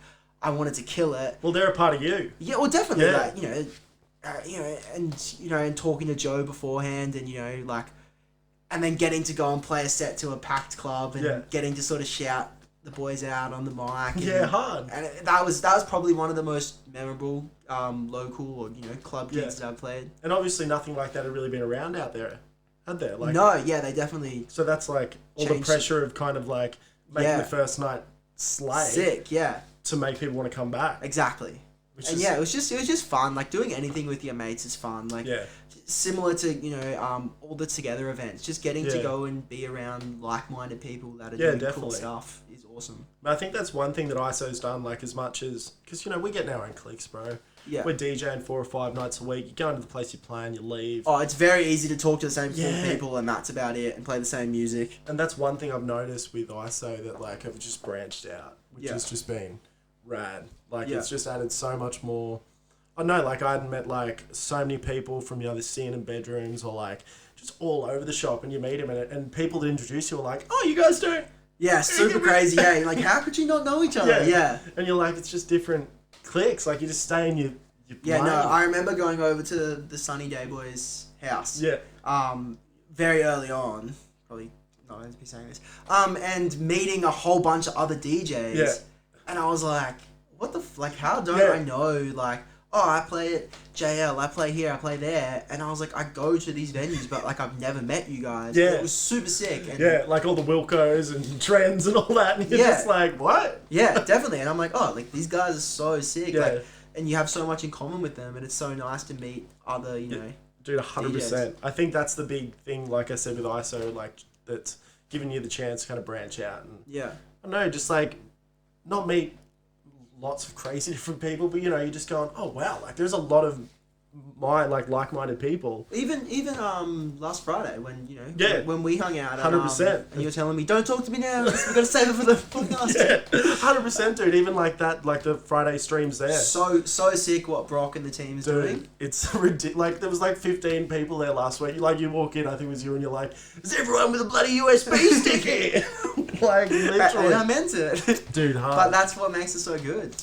I wanted to kill it. Well, they're a part of you. Yeah, well, definitely. Like, and talking to Joe beforehand, and you know, like, and then getting to go and play a set to a packed club, and getting to sort of shout the boys out on the mic. And, hard. And that was probably one of the most memorable local or, you know, club gigs that I've played. And obviously nothing like that had really been around out there, had there? Like, no, they definitely. So that's like all the pressure of kind of like making the first night slay. Sick, to make people want to come back. Exactly. It was just fun. Like, doing anything with your mates is fun. Like, similar to, you know, all the together events. Just getting to go and be around like-minded people that are doing cool stuff is awesome. I think that's one thing that ISO's done, like, as much as... Because, you know, we get in our own cliques, bro. Yeah. We're DJing 4 or 5 nights a week. You go into the place you play and you leave. Oh, it's very easy to talk to the same 4 people and that's about it, and play the same music. And that's one thing I've noticed with ISO that, like, I've just branched out, which has just been rad. Like, it's just added so much more... I know, like, I hadn't met, like, so many people from, you know, the scene and bedrooms or, like, just all over the shop, and you meet them, and people that introduce you are like, oh, you guys doing... Yeah, super crazy, You're like, how could you not know each other? Yeah. And you're like, it's just different cliques. Like, you just stay in your yeah, no, I remember going over to the Sunny Day Boys' house. Yeah. Very early on. Probably not going to be saying this. And meeting a whole bunch of other DJs. Yeah. And I was like, what the... like, how don't I know, like... Oh, I play at JL, I play here, I play there. And I was like, I go to these venues, but like, I've never met you guys. Yeah. It was super sick. And like all the Wilcos and Trends and all that. And you're just like, what? Yeah, definitely. And I'm like, oh, like, these guys are so sick. Yeah. Like, and you have so much in common with them. And it's so nice to meet other, you know. Dude, 100%. DJs. I think that's the big thing, like I said, with ISO, like, that's giving you the chance to kind of branch out. And yeah. I don't know, just like, not meet lots of crazy different people, but you know, you're just going, oh wow, like there's a lot of like-minded people. Even last Friday when, you know, when we hung out, 100%, and you were telling me, don't talk to me now, we got to save it for the podcast. 100%, dude. Even like that, like the Friday streams there. So sick what Brock and the team is doing. It's ridiculous. Like there was like 15 people there last week. Like you walk in, I think it was you, and you're like, is everyone with a bloody USB stick here? Like literally. And I meant it, dude. Hard. But that's what makes it so good.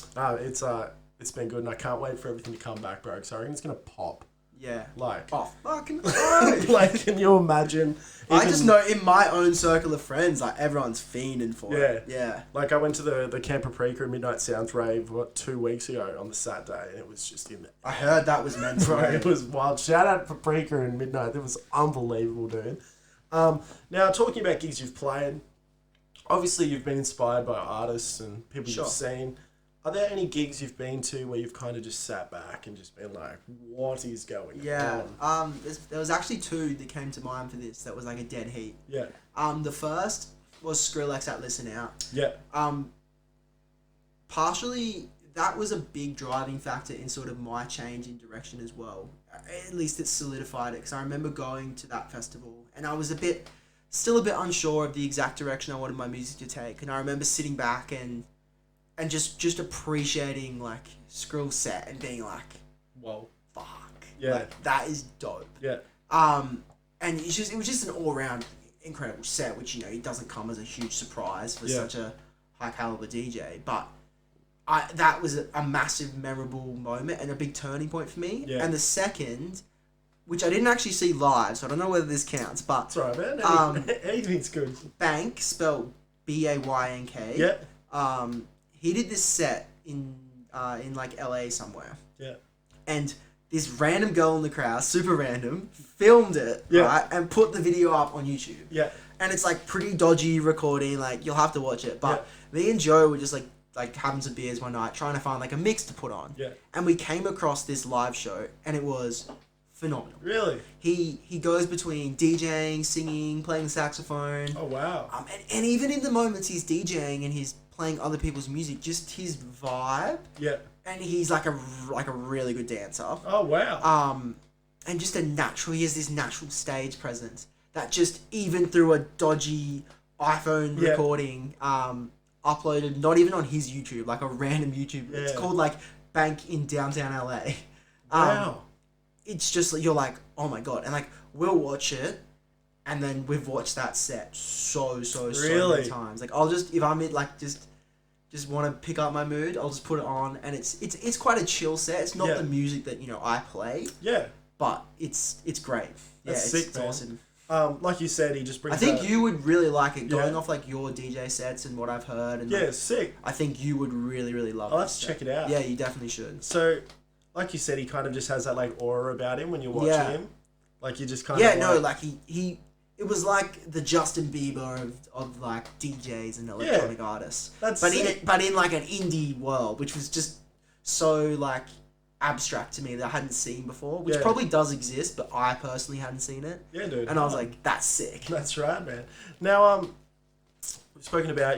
It's been good, and I can't wait for everything to come back, bro. So I reckon it's gonna pop. Yeah. Like. Oh, fucking oh. Like, can you imagine? I just know in my own circle of friends, like, everyone's fiending for it. Yeah. Like, I went to the Camp Paprika Midnight Sounds rave, 2 weeks ago on the Saturday, and it was just in there. I heard that was meant to Bro, it was wild. Shout out Paprika and Midnight. It was unbelievable, dude. Now, talking about gigs you've played, obviously you've been inspired by artists and people you've seen. Are there any gigs you've been to where you've kind of just sat back and just been like, what is going on? There was actually 2 that came to mind for this that was like a dead heat. Yeah. The first was Skrillex at Listen Out. Yeah. Partially, that was a big driving factor in sort of my change in direction as well. At least it solidified it, because I remember going to that festival and I was still a bit unsure of the exact direction I wanted my music to take. And I remember sitting back and just appreciating like Skrill's set and being like, whoa, fuck, yeah, like, that is dope. Yeah. And it was just an all round incredible set, which, you know, it doesn't come as a huge surprise for such a high caliber DJ, but that was a massive memorable moment and a big turning point for me. Yeah. And the second, which I didn't actually see live, so I don't know whether this counts, but it's alright, man. Anything's good. Bank, spelled Baynk. Yeah. He did this set in like LA somewhere. Yeah. And this random girl in the crowd, super random, filmed it, right, and put the video up on YouTube. Yeah. And it's like pretty dodgy recording, like you'll have to watch it. But me and Joe were just like having some beers one night, trying to find like a mix to put on. Yeah. And we came across this live show, and it was phenomenal. Really? He goes between DJing, singing, playing the saxophone. Oh wow. And even in the moments he's DJing and he's playing other people's music, just his vibe, Yeah. and he's like a really good dancer. Oh wow. And just he has this natural stage presence that just even through a dodgy iPhone Yeah. recording, uploaded not even on his YouTube, like a random YouTube. It's Yeah. called like Bank in downtown LA. Wow. It's just you're like, oh my god, and like we'll watch it, and then we've watched that set so Really? many times. Like I'll just if I'm in like just want to pick up my mood, I'll just put it on, and it's quite a chill set. It's not Yeah. the music that I play, Yeah. but it's great. That's yeah, sick, it's man. awesome. Like you said, he just brings. I think that- you would really like it, going Yeah. off like your DJ sets and what I've heard. And Yeah, like, sick. I think you would really love. I'll this have to set. check it out. Yeah, you definitely should. So, like you said, he kind of just has that like aura about him when you're watching Yeah. him. Like you just kind Yeah, of. no, like he. It was like the Justin Bieber of like DJs and electronic artists. That's but sick. in like an indie world, which was just so like abstract to me that I hadn't seen before, which Yeah. probably does exist, but I personally hadn't seen it. Yeah, dude. And I was like, that's sick. That's right, man. Now, we've spoken about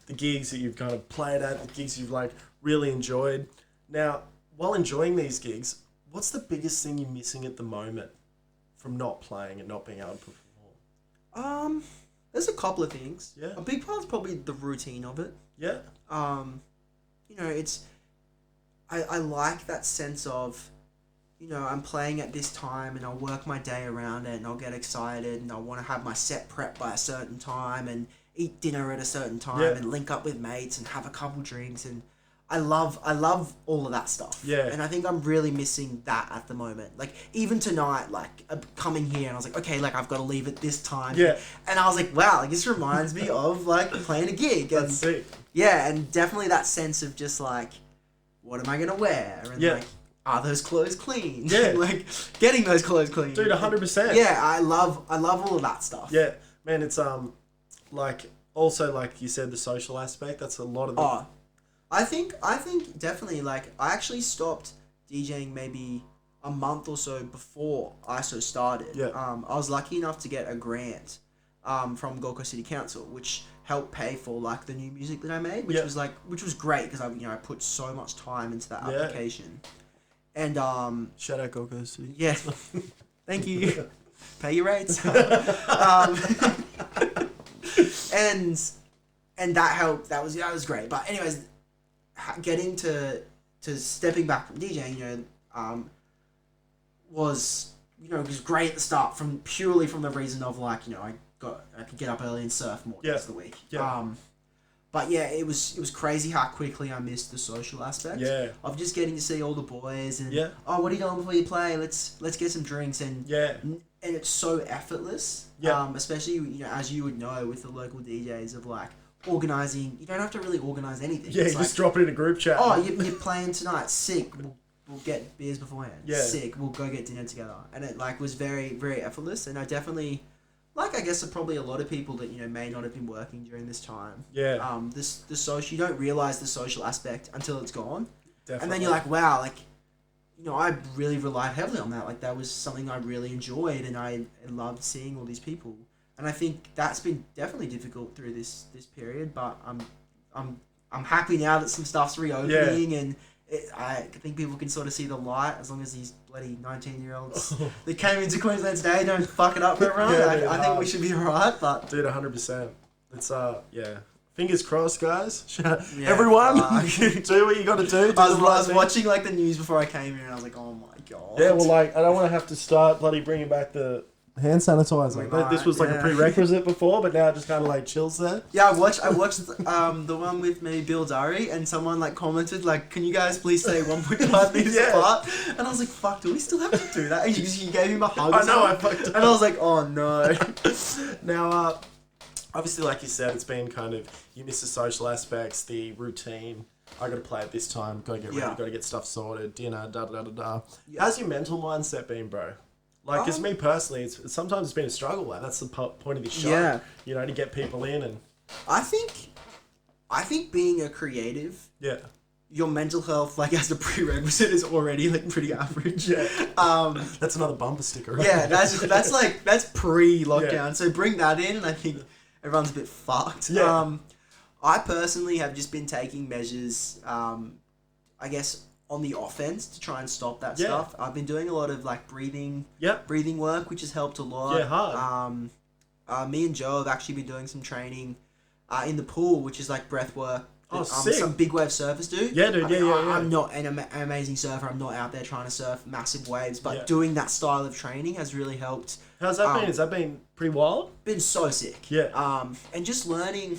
the gigs that you've kind of played at, the gigs you've like really enjoyed. Now, while enjoying these gigs, what's the biggest thing you're missing at the moment from not playing and not being able to perform? There's a couple of things. Yeah. A big part is probably the routine of it. Yeah. It's I like that sense of, I'm playing at this time and I'll work my day around it and I'll get excited and I want to have my set prep by a certain time and eat dinner at a certain time Yeah. and link up with mates and have a couple drinks, and I love all of that stuff. Yeah. And I think I'm really missing that at the moment. Like even tonight, like coming here and I was like, okay, like I've got to leave at this time. Yeah. And I was like, wow, like this reminds me of like playing a gig. And That's sick. yeah, and definitely that sense of just like, what am I gonna wear? And Yeah. like, are those clothes clean? Yeah. Like getting those clothes clean. Dude, 100%. Yeah, I love all of that stuff. Yeah, man, it's like also like you said, the social aspect. That's a lot of the. Oh, I think definitely like I actually stopped DJing maybe a month or so before ISO started. Yeah. I was lucky enough to get a grant from Gold Coast City Council, which helped pay for like the new music that I made, which Yeah. which was great because I put so much time into that Yeah. application. And Shout out Gold Coast City. yeah, thank you. Pay your rates. And that helped. That was great. But anyways, getting to stepping back from DJing, was great at the start purely from the reason of like I could get up early and surf more days of the week. Yeah. But yeah, it was crazy how quickly I missed the social aspect. Yeah. Of just getting to see all the boys and Yeah. oh, what are you doing before you play? Let's get some drinks and Yeah. and it's so effortless. Yeah. Especially as you would know with the local DJs of like organizing. You don't have to really organize anything. Yeah, It's you like, just drop it in a group chat. oh, you're playing tonight. Sick. We'll get beers beforehand. Yeah. Sick. We'll go get dinner together. And it like was very, very effortless. And I definitely, like I guess probably a lot of people that may not have been working during this time. Yeah. The social, you don't realize the social aspect until it's gone. Definitely. And then you're like, wow, like, I really relied heavily on that. Like that was something I really enjoyed, and I loved seeing all these people. And I think that's been definitely difficult through this period. But I'm happy now that some stuff's reopening, and I think people can sort of see the light as long as these bloody 19-year-olds that came into Queensland today don't fuck it up for everyone. Yeah, I think we should be alright. But Dude, 100%. It's yeah. Fingers crossed, guys. Yeah, Everyone, fuck. do what you got to do. I was watching like the news before I came here, and I was like, oh my god. Yeah, well, like I don't want to have to start bloody bringing back the hand sanitizer. Right, This was like a yeah. prerequisite before, but now it just kind of like chills there. Yeah, I watched the one with maybe Bill Durry, and someone like commented like, "Can you guys please stay 1.5 meters Yeah. apart?" And I was like, "Fuck, do we still have to do that?" And you gave him a hug. I or know, I something. fucked up. And I was like, "Oh no." Now, obviously, like you said, it's been kind of you miss the social aspects, the routine. I got to play at this time. Got to get ready. Yeah. Got to get stuff sorted. Dinner. Da da da da. Yeah. How's your mental mindset been, bro? Like, because me personally, sometimes it's been a struggle. Like, that's the point of this show. Yeah. To get people in and I think being a creative, yeah, your mental health like as a prerequisite is already like pretty average. yeah. That's another bumper sticker. Right? Yeah, that's pre-lockdown. Yeah. So bring that in, and I think everyone's a bit fucked. Yeah. I personally have just been taking measures, I guess, on the offense to try and stop that stuff. I've been doing a lot of like breathing work, which has helped a lot. Yeah, hard. Me and Joe have actually been doing some training in the pool, which is like breath work. Oh, sick. Some big wave surfers do. Yeah, dude. Yeah. I'm not an amazing surfer. I'm not out there trying to surf massive waves, but Yeah. doing that style of training has really helped. How's that been? Has that been pretty wild? Been so sick. Yeah. And just learning,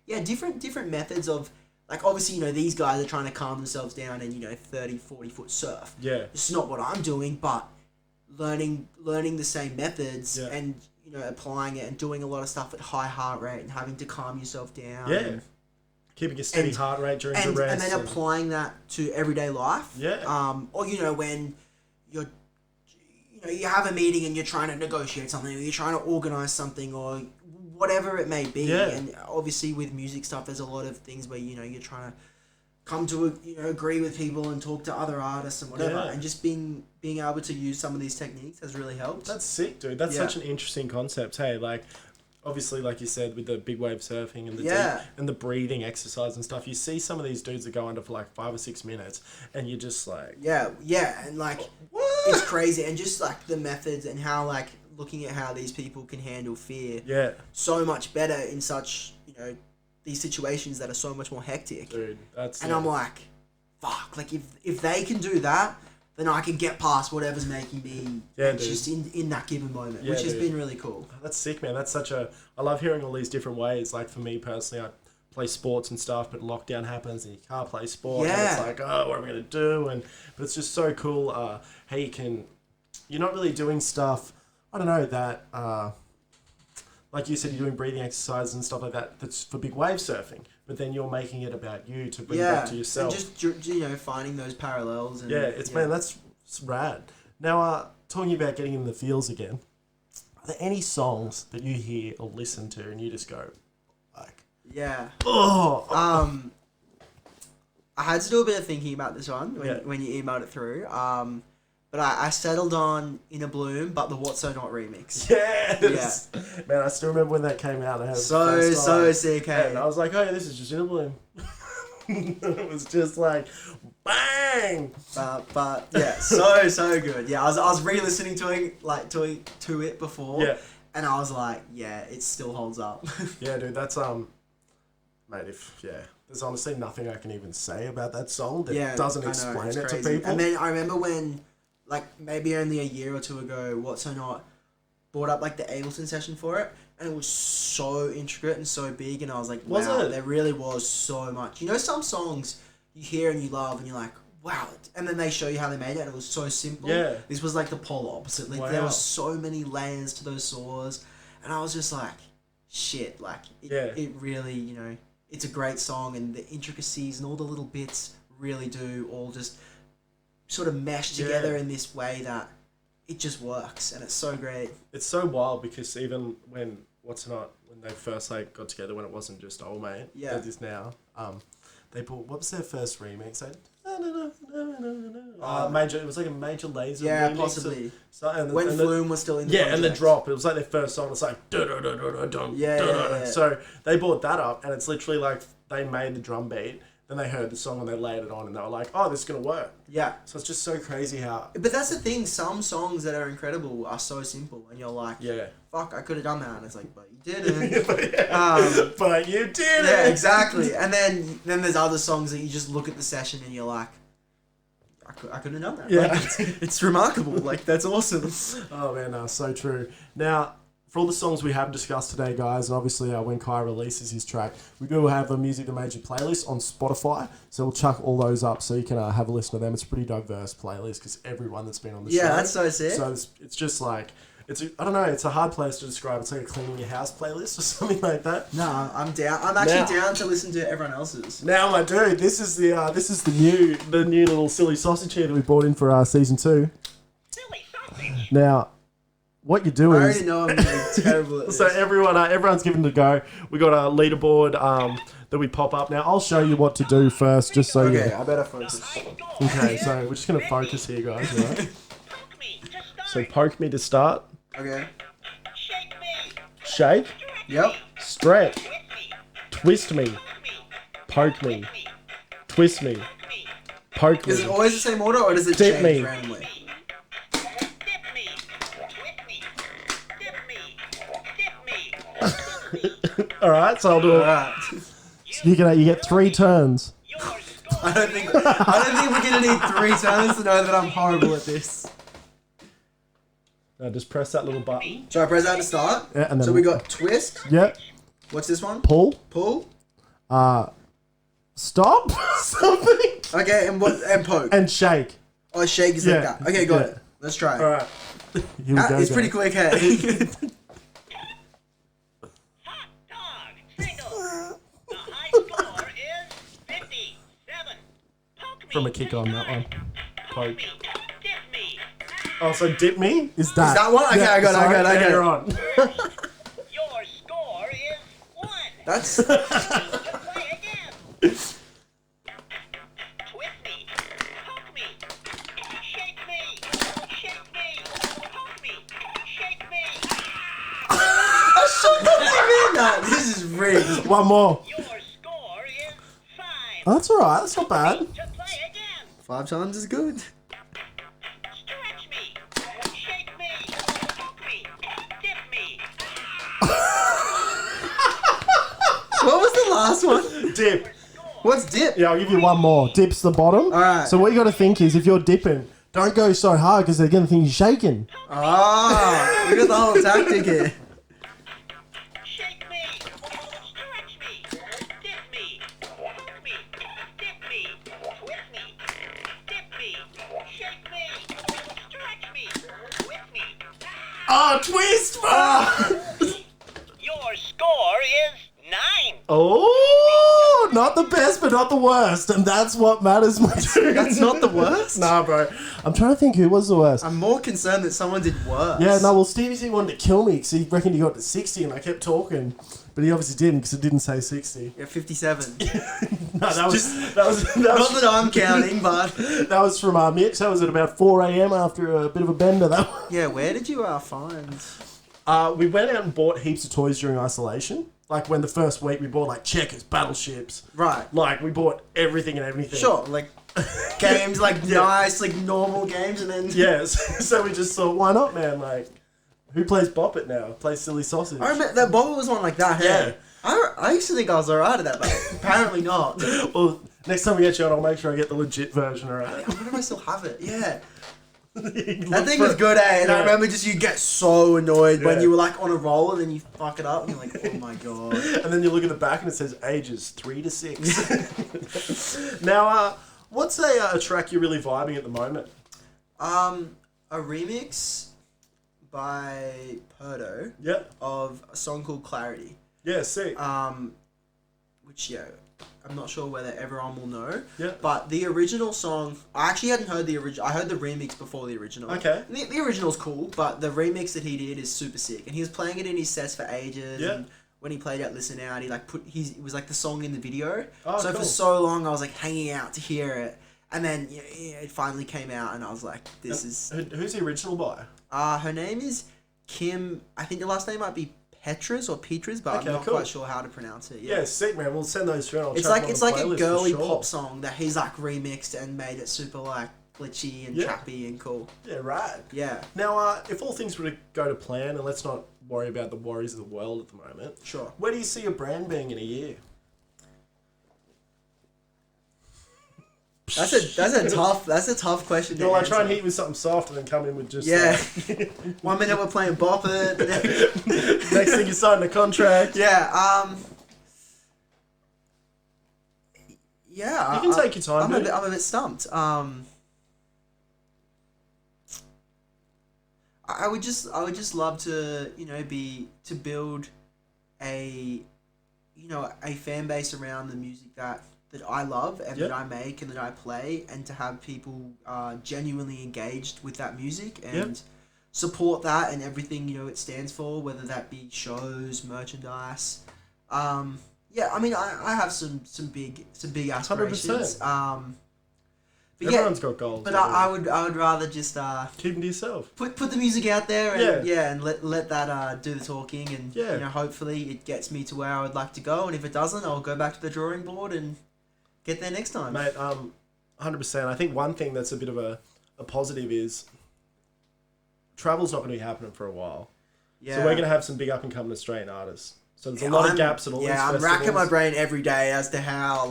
different methods of, like, obviously, these guys are trying to calm themselves down and, 30, 40 foot surf. Yeah. It's not what I'm doing, but learning the same methods and, applying it and doing a lot of stuff at high heart rate and having to calm yourself down. Yeah. Keeping a steady heart rate during duress. And then applying that to everyday life. Yeah. Or, when you're, you have a meeting and you're trying to negotiate something or you're trying to organize something or whatever it may be. Yeah. And obviously with music stuff, there's a lot of things where, you're trying to come to, agree with people and talk to other artists and whatever. Yeah. And just being able to use some of these techniques has really helped. That's sick, dude. That's such an interesting concept. Hey, like, obviously, like you said, with the big wave surfing and the deep, and the breathing exercise and stuff, you see some of these dudes that go under for like 5 or 6 minutes, and you're just like, and like it's crazy, and just like the methods and how, like, looking at how these people can handle fear, so much better in such these situations that are so much more hectic, dude. That's and I'm like, fuck, like if they can do that, then I can get past whatever's making me just in that given moment, which has been really cool. That's sick, man. That's such a... I love hearing all these different ways. Like, for me personally, I play sports and stuff, but lockdown happens and you can't play sport. And it's like, oh, what am I going to do? But it's just so cool how you can... You're not really doing stuff, I don't know, that... like you said, you're doing breathing exercises and stuff like that. That's for big wave surfing. But then you're making it about you to bring it back to yourself. And just, finding those parallels. And, man, that's rad. Now, talking about getting in the feels again, are there any songs that you hear or listen to and you just go, like... Yeah. Oh! I had to do a bit of thinking about this one when you emailed it through. But I settled on In a Bloom, but the What So Not remix. Yes! Yeah. Man, I still remember when that came out. I had so sick, hey. And I was like, oh, yeah, this is just In a Bloom. It was just like, bang! But yeah, so good. Yeah, I was re-listening to it before. Yeah. And I was like, yeah, it still holds up. Yeah, dude, that's, mate, there's honestly nothing I can even say about that song that doesn't explain it to people. And then I remember when, like, maybe only a year or two ago, What So Not brought up, like, the Ableton session for it, and it was so intricate and so big, and I was like, wow, there really was so much. Some songs you hear and you love, and you're like, wow, and then they show you how they made it, and it was so simple. Yeah. This was, like, the polar opposite. Like, there were so many layers to those saws, and I was just like, shit, like, it really, it's a great song, and the intricacies and all the little bits really do all just sort of mesh together in this way that it just works, and it's so great. It's so wild because even when they first got together, when it wasn't just Old Mate, as is now, they bought, what was their first remix? It was like a Major Lazer remix. Possibly. When Flume was still in the project. and the drop, it was like their first song. It's like So they brought that up, and it's literally like they made the drum beat, then they heard the song and they laid it on, and they were like, oh, this is gonna work. Yeah. So it's just so crazy how. But that's the thing. Some songs that are incredible are so simple, and you're like, fuck, I could have done that, and it's like, but you didn't. But you did it. Yeah, exactly. And then there's other songs that you just look at the session and you're like, I could have done that. Yeah. Like, it's remarkable. Like, that's awesome. Oh man, so true. Now, for all the songs we have discussed today, guys, and obviously when Kai releases his track, we do have a Music That Made You playlist on Spotify, so we'll chuck all those up so you can have a listen to them. It's a pretty diverse playlist because everyone that's been on the show. Yeah, that's so sick. So it's just like, I don't know, it's a hard place to describe. It's like a cleaning your house playlist or something like that. No, I'm down. I'm actually down to listen to everyone else's. Now, my dude, this is the new little silly sausage here that we brought in for season 2. Silly sausage. Now, what you do is... I already know I'm going to be terrible at this. So everyone's given it a go. We got a leaderboard that we pop up. Now, I'll show you what to do first, just so you... Okay, I better focus. Okay, so we're just going to focus here, guys, right? Poke me to start. So poke me to start. Okay. Shake me. Shake. Yep. Stretch. Whip me. Twist me. Poke poke me, twist me, poke me. Is it always the same order, or does it Dip change me. randomly? Dip me. Twist me. Dip me. Dip me. All right, so I'll do it. Alright. You get 3 turns. Your score I don't think we're gonna need 3 turns to know that I'm horrible at this. Now just press that little button. Should I press that to start? Yeah, and then So we got twist. Yeah, What's this one? pull. Pull. Stop. Something. Okay, and poke. And shake. Oh, shake is Yeah, like that. Okay, got yeah. it. Let's try it. All right. Here we go. It's guys. pretty quick, hey. hot dog. Single. The high score is 57. Poke me. From a kick on that one. Poke. Me. Dip me. Oh, so dip me is that? Is that one? Okay, I got it, I got it. You're on. Your score is 1. That's To play again. Twist me. Poke me. Shake me. Shake me. Poke me. Shake me. nah, this is rigged. One more. Your score is 5. Oh, that's all right. That's not bad. To play again. 5 times is good. Stretch me. Shake me. Poke me. Dip me. What was the last one? Dip. What's dip? Yeah, I'll give you one more. Dip's the bottom. All right. So what you got to think is, if you're dipping, don't go so hard because they're gonna think you're shaking. Ah, we got the whole tactic here. Shake me. Stretch me. Dip me. Poke me. Dip me. Twist me. Dip me. Shake me. Stretch me. Twist me. Oh, twist! Your score is 9. Oh, not the best, but not the worst, and that's what matters, my dude. That's not the worst? Nah, bro. I'm trying to think who was the worst. I'm more concerned that someone did worse. Yeah, no, well, Stevie C wanted to kill me because he reckoned he got to 60, and I kept talking, but he obviously didn't because it didn't say 60. Yeah, 57. No, that was Not that I'm counting, but... that was from Mitch. That was at about 4 a.m. after a bit of a bender. That one. Yeah, where did you find... We went out and bought heaps of toys during isolation. Like when the first week we bought like checkers, battleships. Right. Like we bought everything and everything. Sure, like games, like nice, like normal games, and then... Yes. So we just thought, why not, man? Like, who plays Bop It now? Plays Silly Sausage. I remember that Bobber was one like that, hey? Yeah. I used to think I was alright at that, but apparently not. Well, next time we get you on, I'll make sure I get the legit version, alright? I wonder if I still have it. Yeah. That That thing was good, eh? And I Yeah. remember just you get so annoyed when Yeah. you were like on a roll and then you fuck it up and you're like, oh my god. And then you look at the back and it says ages 3 to 6. Now, what's a track you're really vibing at the moment? A remix by Perdo Yep. of a song called Clarity. Yeah, sick. Which I'm not sure whether everyone will know. Yeah. But the original song, I actually hadn't heard the original. I heard the remix before the original. Okay. And the original's cool, but the remix that he did is super sick. And he was playing it in his sets for ages. Yeah. And when he played out Listen Out, he like it was like the song in the video. Oh, so cool. for so long I was like hanging out to hear it. And then it finally came out and I was like, this is... Who's the original by? Her name is Kim, I think the last name might be Petras or Petras, but Okay, I'm not cool. quite sure how to pronounce it. Yeah, sick, man. We'll send those through. And I'll It's chuck like them it's on like the a playlist for girly sure. pop song that he's like remixed and made it super like glitchy and Yeah. trappy and cool. Yeah, right. Yeah, Now, if all things were to go to plan, and let's not worry about the worries of the world at the moment, sure. where do you see your brand being in a year? That's a tough question. You know, to I try and answer. hit you with something soft and then come in with just... Yeah. 1 minute we're playing Bop It. next thing you sign a contract. Yeah. Yeah. You can take your time, dude. I'm a bit stumped. I would just love to build a fan base around the music that I love and Yep. that I make and that I play, and to have people genuinely engaged with that music and Yep. support that and everything it stands for, whether that be shows, merchandise. Yeah, I mean I have some big aspirations. 100%. But Everyone's got goals. But I would rather just keep them to yourself. put the music out there and and let that do the talking, and you know, hopefully it gets me to where I would like to go, and if it doesn't, I'll go back to the drawing board and get there next time. Mate, 100%. I think one thing that's a bit of a positive is travel's not going to be happening for a while. Yeah. So we're going to have some big up and coming Australian artists. So there's a lot of gaps at all these festivals. I'm racking my brain every day as to how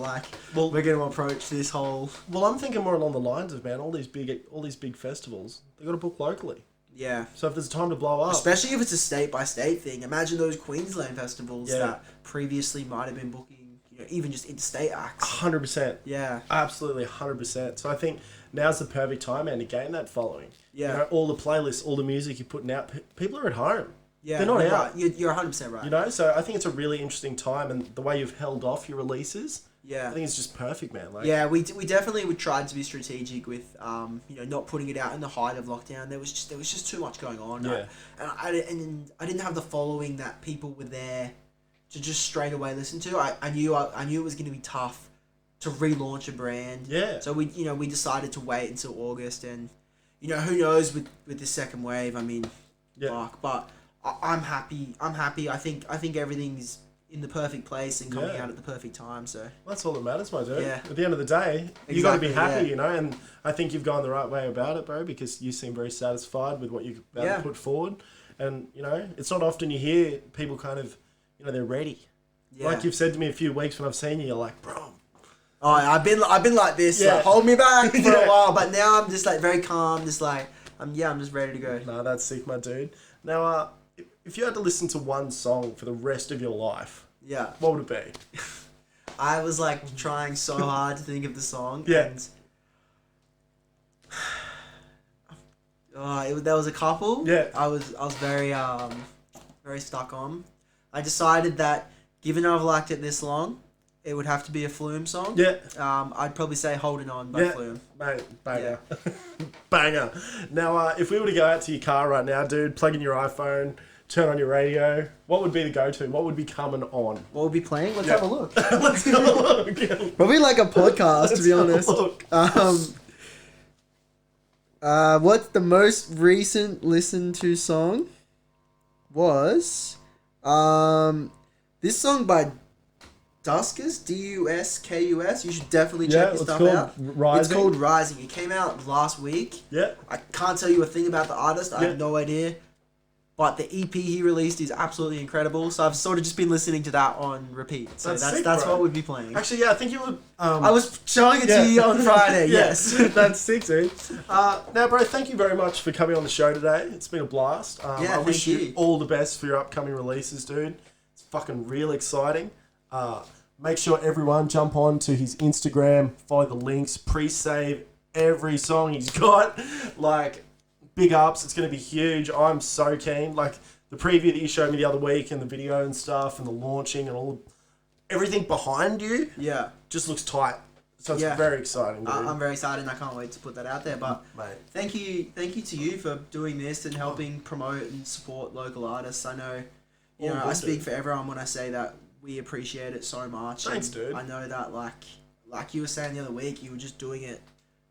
we're going to approach this whole. Well, I'm thinking more along the lines of, man, all these big festivals, they got to book locally. Yeah. So if there's time to blow up, especially if it's a state by state thing. Imagine those Queensland festivals that previously might have been booking, you know, even just interstate acts. 100%. Yeah. Absolutely 100%. So I think now's the perfect time, man, to gain that following. Yeah. You know, all the playlists, all the music you're putting out, people are at home. Yeah, they're not out. Right. You're 100% right. You know, so I think it's a really interesting time, and the way you've held off your releases, I think it's just perfect, man. Like, yeah, we definitely would try to be strategic with, you know, not putting it out in the height of lockdown. There was just too much going on. Yeah. And I didn't have the following that people were there to just straight away listen to. I knew it was going to be tough to relaunch a brand. Yeah. So we decided to wait until August, and you know, who knows with the second wave. I mean, fuck, but. I'm happy. I think everything's in the perfect place and coming out at the perfect time. So that's all that matters, my dude. Yeah. At the end of the day, you got to be happy, you know. And I think you've gone the right way about it, bro, because you seem very satisfied with what you've about to put forward. And you know, it's not often you hear people kind of, you know, they're ready. Yeah. Like you've said to me a few weeks when I've seen you, you're like, bro. Oh, I've been like this. Like, hold me back for a while, but now I'm just like very calm. Just like I'm just ready to go. No, that's sick, my dude. Now, if you had to listen to one song for the rest of your life, what would it be? I was like trying so hard to think of the song. Yeah. And there was a couple. Yeah. I was very very stuck on. I decided that given I've liked it this long, it would have to be a Flume song. Yeah. I'd probably say Holding On by Flume. Mate, banger. Yeah. Banger. Now, if we were to go out to your car right now, dude, plug in your iPhone, turn on your radio, what would be the go-to? What would be coming on? What would be playing? Let's have a look. Let's have a look. Probably like a podcast, to be honest. What's the most recent listened to song? Was this song by Duskus, Duskus. You should definitely check his stuff out. Rising. It's called Rising. It came out last week. Yeah. I can't tell you a thing about the artist. I have no idea. But the EP he released is absolutely incredible. So I've sort of just been listening to that on repeat. So that's what we'd be playing. Actually, yeah, I think you would. I was showing it to you on Friday. Yes. That's sick, dude. Now, bro, thank you very much for coming on the show today. It's been a blast. I wish you all the best for your upcoming releases, dude. It's fucking real exciting. Make sure everyone jump on to his Instagram, follow the links, pre-save every song he's got. Like, big ups. It's going to be huge. I'm so keen. Like, the preview that you showed me the other week and the video and stuff and the launching and everything behind you just looks tight. So it's very exciting, dude. I'm very excited and I can't wait to put that out there. But thank you to you for doing this and helping promote and support local artists. I know, you know, I speak for everyone when I say that we appreciate it so much. Thanks, dude. I know that, like you were saying the other week, you were just doing it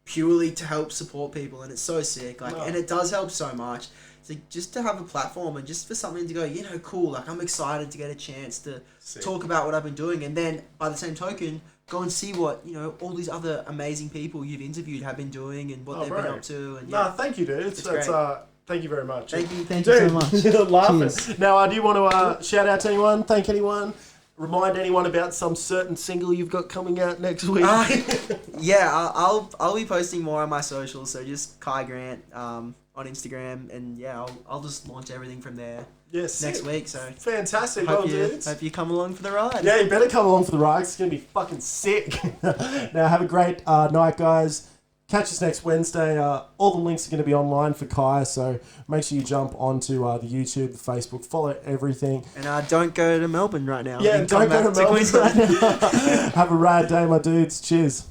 purely to help support people, and it's so sick. And it does help so much. So just to have a platform and just for something to go, you know, cool. Like, I'm excited to get a chance to talk about what I've been doing, and then by the same token, go and see what, you know, all these other amazing people you've interviewed have been doing and what they've been up to. And thank you, dude. It's great. Thank you very much. Thank you so much. Laughing. Cheers. Now, do you want to shout out to anyone? Thank anyone? Remind anyone about some certain single you've got coming out next week? I'll be posting more on my socials, so just KYE GRANT on Instagram, and I'll just launch everything from there next week. So fantastic. Hope you come along for the ride. Yeah, you better come along for the ride. It's going to be fucking sick. Now, have a great night, guys. Catch us next Wednesday. All the links are going to be online for KYE, so make sure you jump onto the YouTube, the Facebook, follow everything. And don't go to Melbourne right now. Yeah, don't go to Melbourne right now. Have a rad day, my dudes. Cheers.